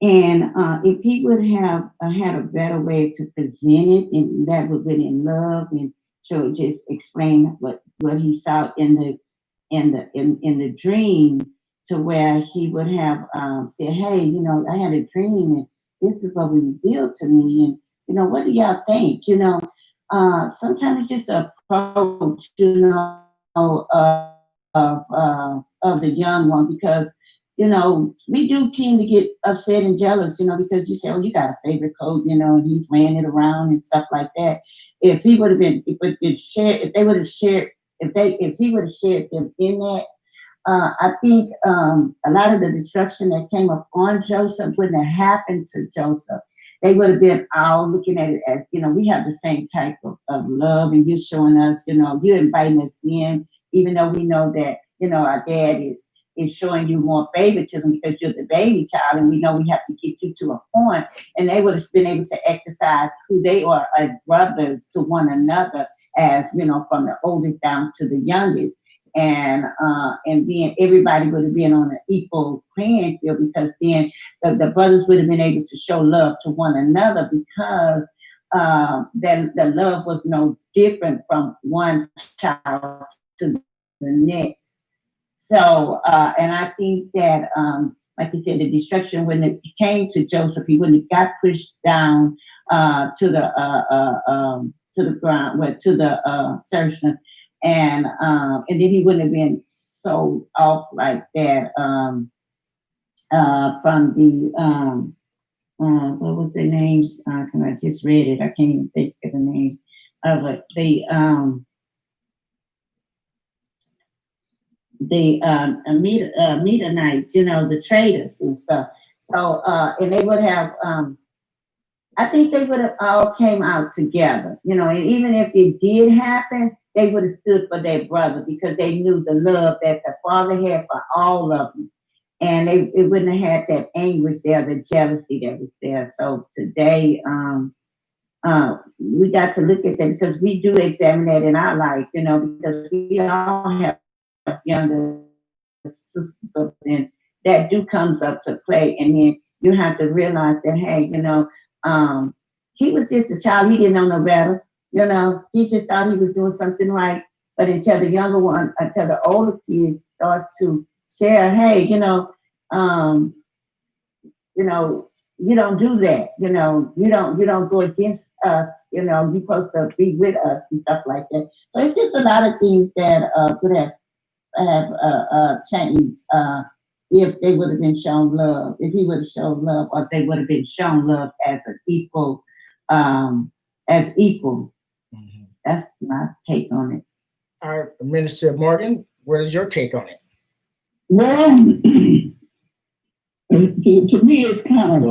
And if he would have had a better way to present it, and that would have been in love, and so just explain what he saw in the dream, to where he would have said, hey, I had a dream, and this is what revealed to me, and what do y'all think? Sometimes it's just an approach, of the young one, because we do tend to get upset and jealous, because you say, oh, you got a favorite coat, and he's wearing it around and stuff like that. If he would have been, if he would have shared them in that, I think a lot of the destruction that came upon Joseph wouldn't have happened to Joseph. They would have been all looking at it as, we have the same type of love, and you're showing us, you're inviting us in, even though we know that, our dad is showing you more favoritism because you're the baby child, and we know we have to get you to a point. And they would have been able to exercise who they are as brothers to one another, as from the oldest down to the youngest. And then everybody would have been on an equal playing field, because then the brothers would have been able to show love to one another, because the love was no different from one child to the next. So, and I think that, like you said, the destruction, when it came to Joseph, he wouldn't have got pushed down to the ground, to the surgeon, and then he wouldn't have been so off like that from the what was the names? I just read it. I can't even think of the name of it. The Midianites, the traders and stuff. So, and they would have I think they would have all came out together, you know, and even if it did happen, they would have stood for their brother because they knew the love that the father had for all of them. And it wouldn't have had that anguish there, the jealousy that was there. So today, we got to look at that because we do examine that in our life, you know, because we all have younger sisters and that do comes up to play. And then you have to realize that, hey, you know, he was just a child. He didn't know no better. You know, he just thought he was doing something right. But until the older kids starts to share, hey, um, you know, you don't do that. You don't go against us. You're supposed to be with us and stuff like that. So it's just a lot of things that could have changed if they would have been shown love, if he would have shown love, or they would have been shown love as an equal, as equal. Mhm. That's my take on it. All right, Minister Morgan, what is your take on it? Well, to me, it's kind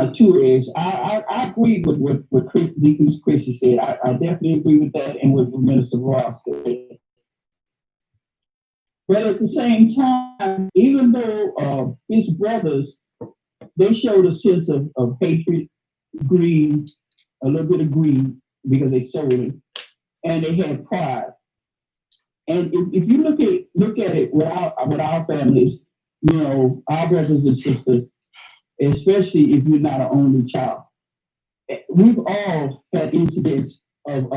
of two edged. I agree with what Deacon Christian said. I definitely agree with that and what Minister Ross said. But at the same time, even though his brothers, they showed a sense of hatred, greed, a little bit of greed because they sold him, and they had pride. And if you look at it with our families, our brothers and sisters, especially if you're not an only child, we've all had incidents of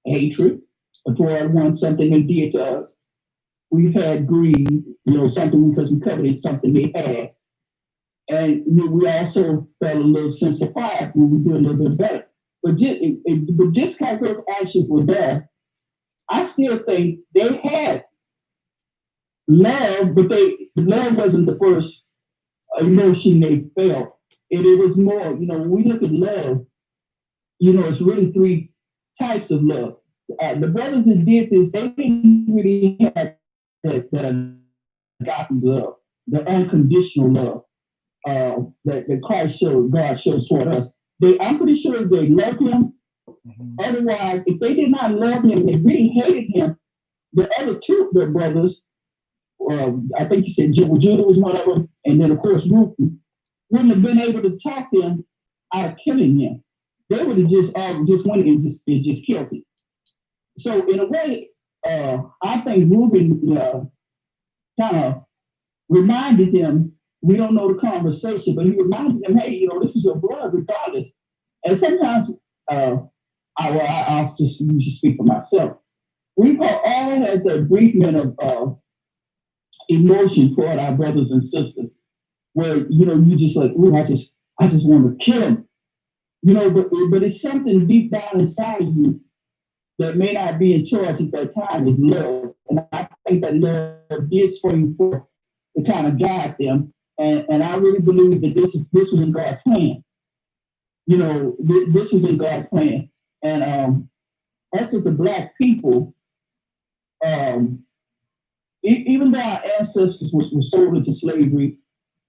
hatred toward one, something they did to us. We've had greed, something because we coveted something they had. And we also felt a little sense of pride when we did a little bit better. But just because those actions were there, I still think they had love, but love wasn't the first emotion they felt. It was more, when we look at love, it's really three types of love. The brothers that did this, they didn't really have that agape love, the unconditional love that God shows toward us. I'm pretty sure they loved him. Mm-hmm. Otherwise, if they did not love him, they really hated him. The other two, their brothers, I think you said Judah was one of them, and then of course Ruth, wouldn't have been able to talk them out of killing him. They would have just went and just killed him. So in a way, I think Reuben kind of reminded them. We don't know the conversation, but he reminded them, hey, this is your blood, regardless. And sometimes, I'll just speak for myself. We've all had that brief minute of emotion toward our brothers and sisters, where you just like, ooh, I just want to kill them, but it's something deep down inside of you that may not be in charge at that time is love, and I think that love did spring forth to kind of guide them, and I really believe that this was in God's plan. This was in God's plan, and as with the Black people, even though our ancestors were sold into slavery,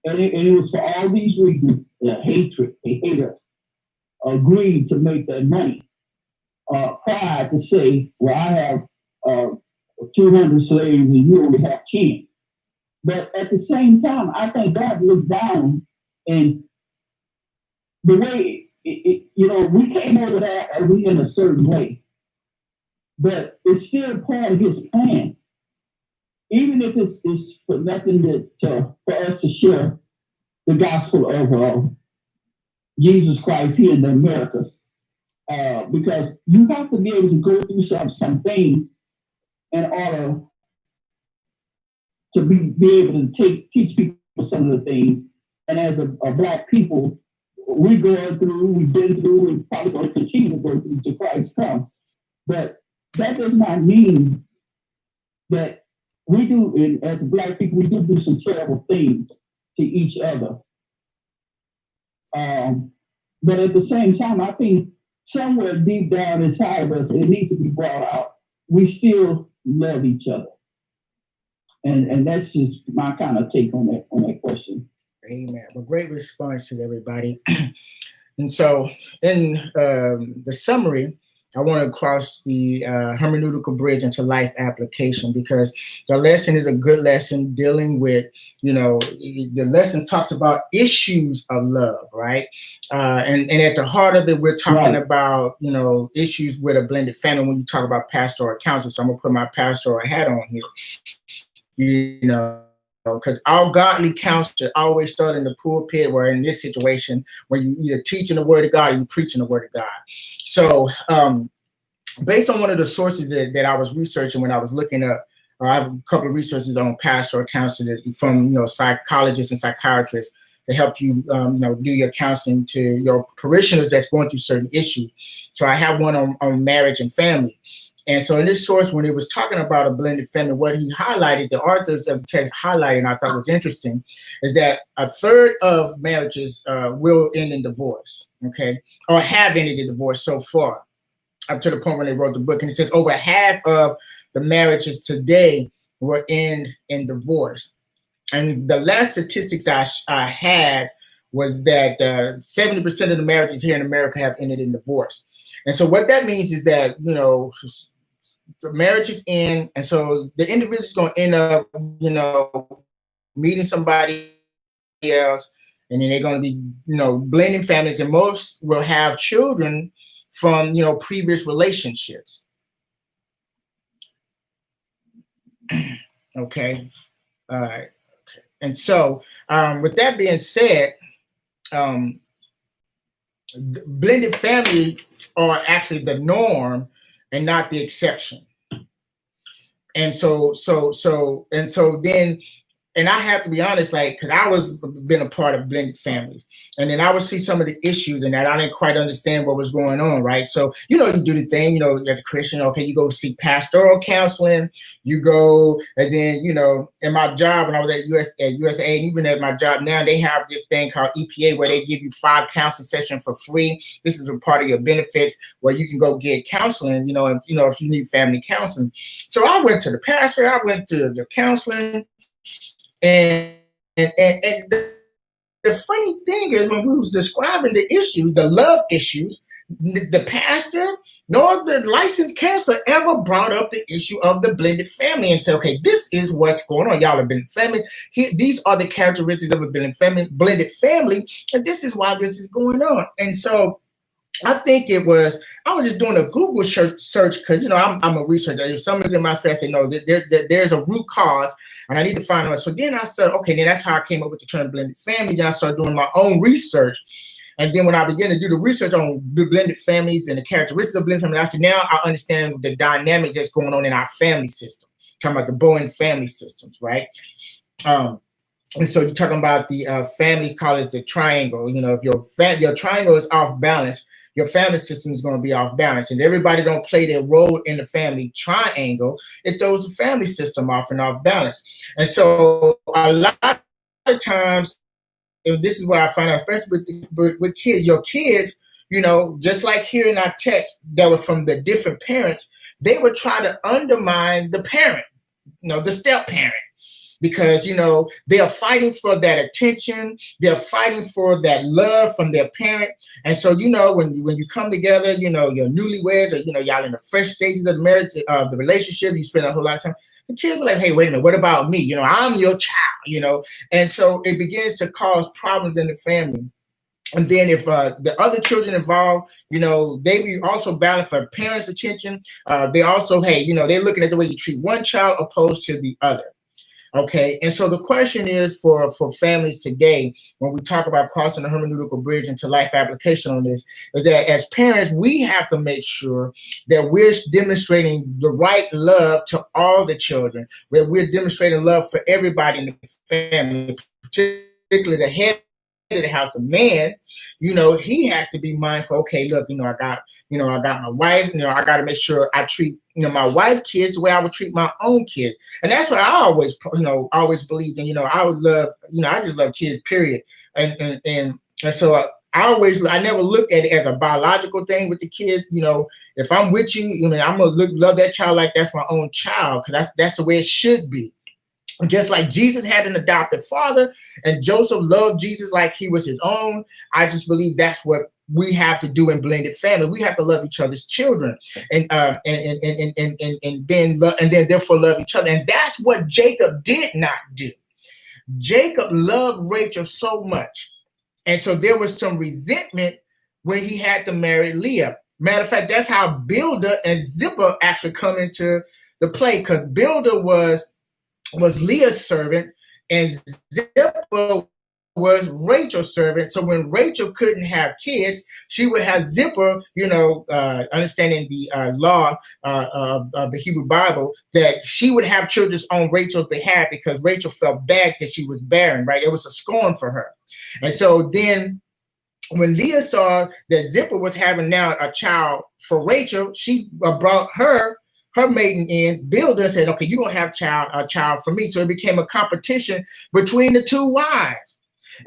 and it was for all these reasons, hatred, they hate us, greed to make that money, pride to say, well, I have 200 slaves and you only have 10. But at the same time, I think God looked down, and the way, we came over that in a certain way, but it's still part of his plan. Even if it's for nothing for us to share the gospel of Jesus Christ here in the Americas, because you have to be able to go through some things in order to be able to teach people some of the things. And as a Black people, we've been through, and probably going to continue to go through till Christ comes. But that does not mean that we do, and as Black people, we do some terrible things to each other. But at the same time, I think somewhere deep down inside of us, it needs to be brought out. We still love each other. And that's just my kind of take on that question. Amen. Well, great response to everybody. And so in the summary, I want to cross the hermeneutical bridge into life application, because the lesson is a good lesson dealing with, the lesson talks about issues of love, right? And at the heart of it, we're talking about, issues with a blended family when you talk about pastoral counseling. So I'm going to put my pastoral hat on here, because our godly counsel always start in the pulpit, where in this situation, where you either teaching the word of God or you preaching the word of God. So based on one of the sources that I was researching when I was looking up, I have a couple of resources on pastoral counseling from psychologists and psychiatrists to help you do your counseling to your parishioners that's going through certain issues. So I have one on marriage and family. And so in this source, when it was talking about a blended family, what he highlighted, the authors of the text highlighted, and I thought was interesting, is that a third of marriages will end in divorce, okay, or have ended in divorce so far, up to the point when they wrote the book. And it says over half of the marriages today will end in divorce. And the last statistics I had was that 70% of the marriages here in America have ended in divorce. And so what that means is that, the marriage is in, and so the individual is going to end up, meeting somebody else, and then they're going to be, blending families, and most will have children from, previous relationships. Okay. All right. Okay. And so with that being said, blended families are actually the norm and not the exception. And so then, and I have to be honest, because I was been a part of blended families, and then I would see some of the issues in that I didn't quite understand what was going on, right? So, you do the thing, as a Christian, okay, you go seek pastoral counseling, you go, and then, in my job when I was at USA, and even at my job now, they have this thing called EPA where they give you 5 counseling sessions for free. This is a part of your benefits where you can go get counseling, if you need family counseling. So I went to the pastor, I went to the counseling. And the funny thing is, when we was describing the issues, the love issues, the pastor nor the licensed counselor ever brought up the issue of the blended family and said, okay, this is what's going on. Y'all are blended family. These are the characteristics of a blended family, and this is why this is going on. And so I think I was just doing a Google search because, I'm a researcher. If someone's in my space, say, no, there's a root cause and I need to find out. So then I said, okay, then that's how I came up with the term blended family. Then I started doing my own research. And then when I began to do the research on the blended families and the characteristics of blended family, I said, now I understand the dynamic that's going on in our family system. Talking about the Bowen family systems, right? And so you're talking about the family, call it the triangle. If your triangle is off balance, your family system is going to be off balance, and everybody don't play their role in the family triangle. It throws the family system off and off balance. And so a lot of times, and this is what I find out, especially with kids, your kids, just like here in our text that were from the different parents, they would try to undermine the parent, the step parent. Because, they are fighting for that attention. They're fighting for that love from their parent. And so, when you come together, you're newlyweds, or, y'all in the fresh stages of the marriage, the relationship, you spend a whole lot of time. The kids were like, hey, wait a minute, what about me? I'm your child, And so it begins to cause problems in the family. And then if the other children involved, they be also battling for parents' attention. They also, hey, they're looking at the way you treat one child opposed to the other. Okay, and so the question is for families today, when we talk about crossing the hermeneutical bridge into life application on this, is that as parents, we have to make sure that we're demonstrating the right love to all the children, that we're demonstrating love for everybody in the family, particularly the head of the house, the man. He has to be mindful. Okay, look, I got my wife. I got to make sure I treat my wife kids the way I would treat my own kid. And that's what I always believed in. I would love, I just love kids, period. And so I never looked at it as a biological thing with the kids. If I'm with you, I'm gonna love that child like that's my own child, because that's the way it should be. Just like Jesus had an adopted father and Joseph loved Jesus like he was his own, I just believe that's what we have to do in blended family. We have to love each other's children, and then therefore love each other. And that's what Jacob did not do. Jacob loved Rachel so much, and so there was some resentment when he had to marry Leah. Matter of fact, that's how Bilhah and Zilpah actually come into the play, because Bilhah was Leah's servant, and Zilpah was Rachel's servant. So when Rachel couldn't have kids, she would have Zilpah, understanding the law of the Hebrew Bible, that she would have children on Rachel's behalf, because Rachel felt bad that she was barren, right? It was a scorn for her. And so then when Leah saw that Zilpah was having now a child for Rachel, she brought her maiden in, Bilhah, said, okay, you're going to have a child for me. So it became a competition between the two wives.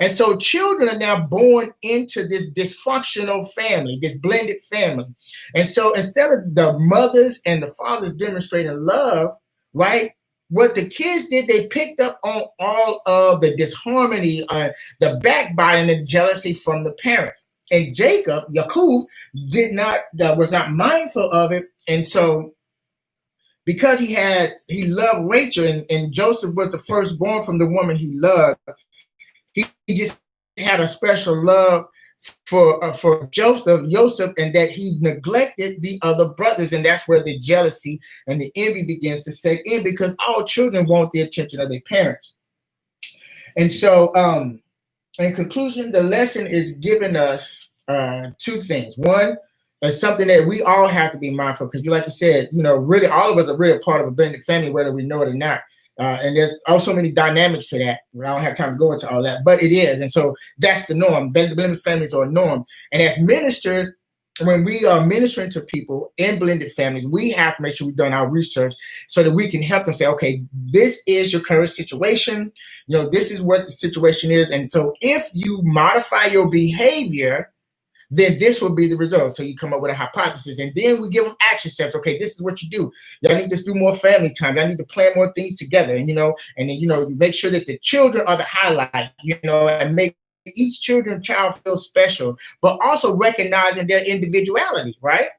And so children are now born into this dysfunctional family, this blended family. And so instead of the mothers and the fathers demonstrating love, right, what the kids did, they picked up on all of the disharmony, the backbiting and jealousy from the parents. And Yaakov, was not mindful of it. And so because he loved Rachel, and Joseph was the firstborn from the woman he loved, he just had a special love for Joseph, and that he neglected the other brothers. And that's where the jealousy and the envy begins to set in, because all children want the attention of their parents. And so in conclusion, the lesson is giving us two things. One, it's something that we all have to be mindful, because like you said, really all of us are really a part of a blended family, whether we know it or not. And there's also many dynamics to that. I don't have time to go into all that, but it is. And so that's the norm. Blended families are a norm. And as ministers, when we are ministering to people in blended families, we have to make sure we've done our research so that we can help them say, okay, this is your current situation. This is what the situation is. And so if you modify your behavior, then this will be the result. So you come up with a hypothesis, and then we give them action steps. Okay, this is what you do. Y'all need to do more family time. Y'all need to plan more things together. And, then you make sure that the children are the highlight, and make each child feel special, but also recognizing their individuality, right?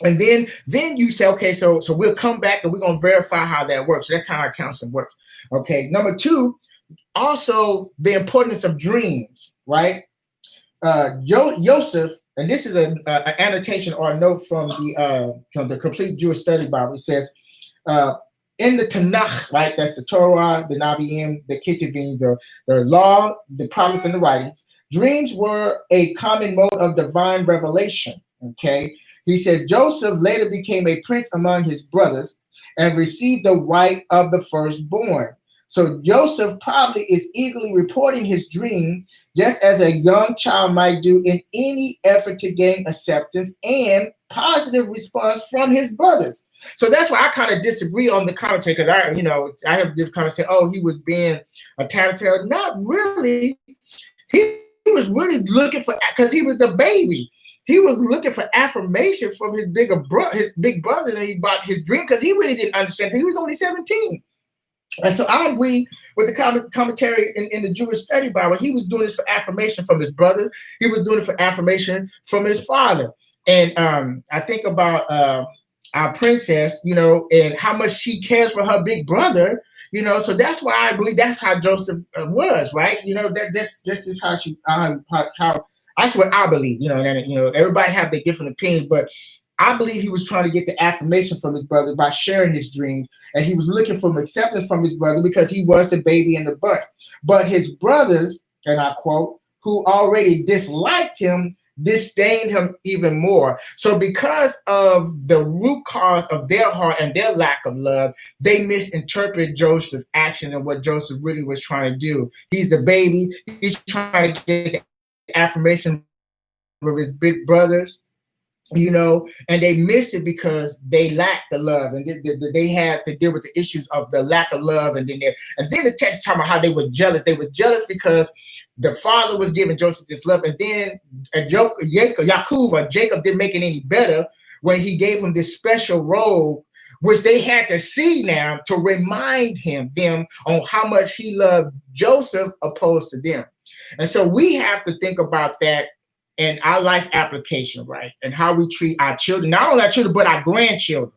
And then you say, okay, so we'll come back and we're going to verify how that works. So that's how our counseling works. Okay. Number two, also the importance of dreams, right? Joseph, and this is an annotation or a note from the Complete Jewish Study Bible. It says, in the Tanakh, right, that's the Torah, the Naviim, the Ketuvim, the law, the prophets, and the writings, dreams were a common mode of divine revelation, okay? He says, Joseph later became a prince among his brothers and received the right of the firstborn. So Joseph probably is eagerly reporting his dream, just as a young child might do in any effort to gain acceptance and positive response from his brothers. So that's why I kind of disagree on the commentary, because I have this kind of say, oh, he was being a tattletale. Not really. He was really looking for, because he was the baby. He was looking for affirmation from his big brother, and he bought his dream, because he really didn't understand. He was only 17. And so I agree with the commentary in the Jewish Study Bible. He was doing this for affirmation from his brothers. He was doing it for affirmation from his father. And I think about our princess, and how much she cares for her big brother, so that's why I believe that's how Joseph was, right? That's just how that's what I believe, and everybody have their different opinions, but I believe he was trying to get the affirmation from his brother by sharing his dreams, and he was looking for acceptance from his brother because he was the baby in the bunch. But his brothers, and I quote, who already disliked him, disdained him even more. So because of the root cause of their heart and their lack of love, they misinterpret Joseph's action and what Joseph really was trying to do. He's the baby. He's trying to get the affirmation of his big brothers, and they miss it because they lack the love, and they had to deal with the issues of the lack of love. And then the text talking about how they were jealous. They were jealous because the father was giving Joseph this love, and then Jacob didn't make it any better when he gave him this special robe, which they had to see now to remind them on how much he loved Joseph opposed to them. And so we have to think about that and our life application, right? And how we treat our children, not only our children, but our grandchildren.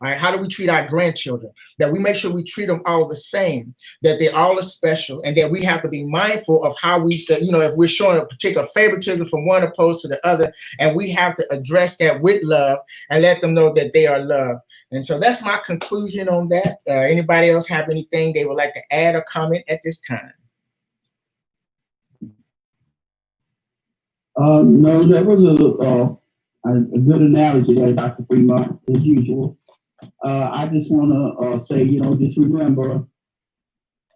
All right, how do we treat our grandchildren? That we make sure we treat them all the same, that they all are special, and that we have to be mindful of how we, if we're showing a particular favoritism from one opposed to the other, and we have to address that with love and let them know that they are loved. And so that's my conclusion on that. Anybody else have anything they would like to add or comment at this time? No, that was a good analogy there, Dr. Fremont, as usual. I just want to say, just remember,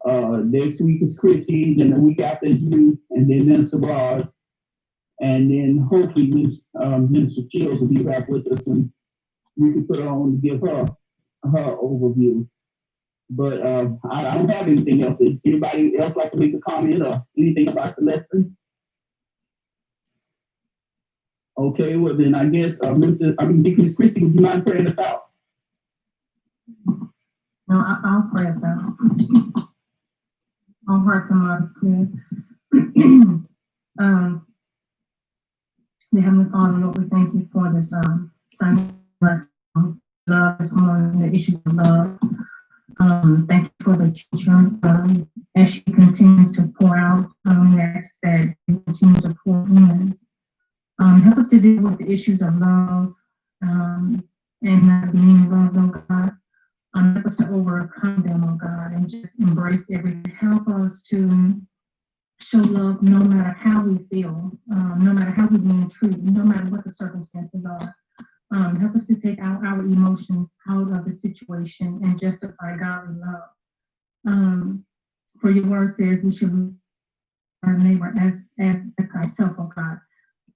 next week is Chrissy, then the week after is you, and then Minister Ross, and then hopefully Minister Shields will be back with us, and we can put her on to give her overview. But I don't have anything else. Anybody else like to make a comment or anything about the lesson? Okay, well then I guess Deaconess Chrissy, would you mind praying us out? No, I'll pray us out. All hearts and minds clear. The Heavenly Father, Lord, we thank you for this Sunday lesson, love this morning, the issues of love. Thank you for the teacher. As she continues to pour out, we ask that you continue to pour in. Help us to deal with the issues of love and not being loved, oh God. Help us to overcome them, oh God, and just embrace everything. Help us to show love no matter how we feel, no matter how we're being treated, no matter what the circumstances are. Help us to take our emotions out of the situation and justify godly love. For your word says we should love our neighbor as ourselves, oh God.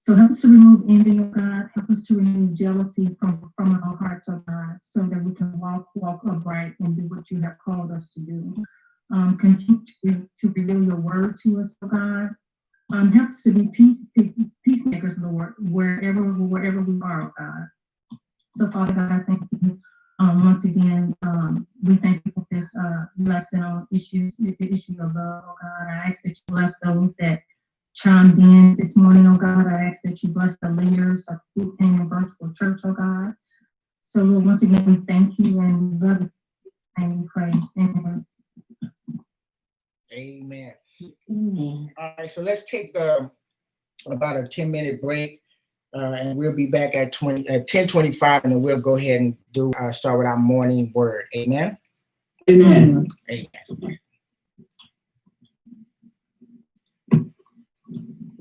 So help us to remove envy, oh God. Help us to remove jealousy from our hearts, oh God, so that we can walk upright and do what you have called us to do. Continue to reveal your word to us, oh God. Help us to be peacemakers, Lord, wherever we are, oh God. So, Father God, I thank you once again. We thank you for this lesson on the issues of love, oh God. I ask that you bless those that chimed in this morning, oh God. I ask that you bless the leaders of Food Canaan Virtual Church, oh God. So, Lord, once again, we thank you and we love you and we pray. Amen. Amen. Amen. All right, so let's take about a 10-minute break, and we'll be back at 10:25, and then we'll go ahead and start with our morning word. Amen. Amen. Amen.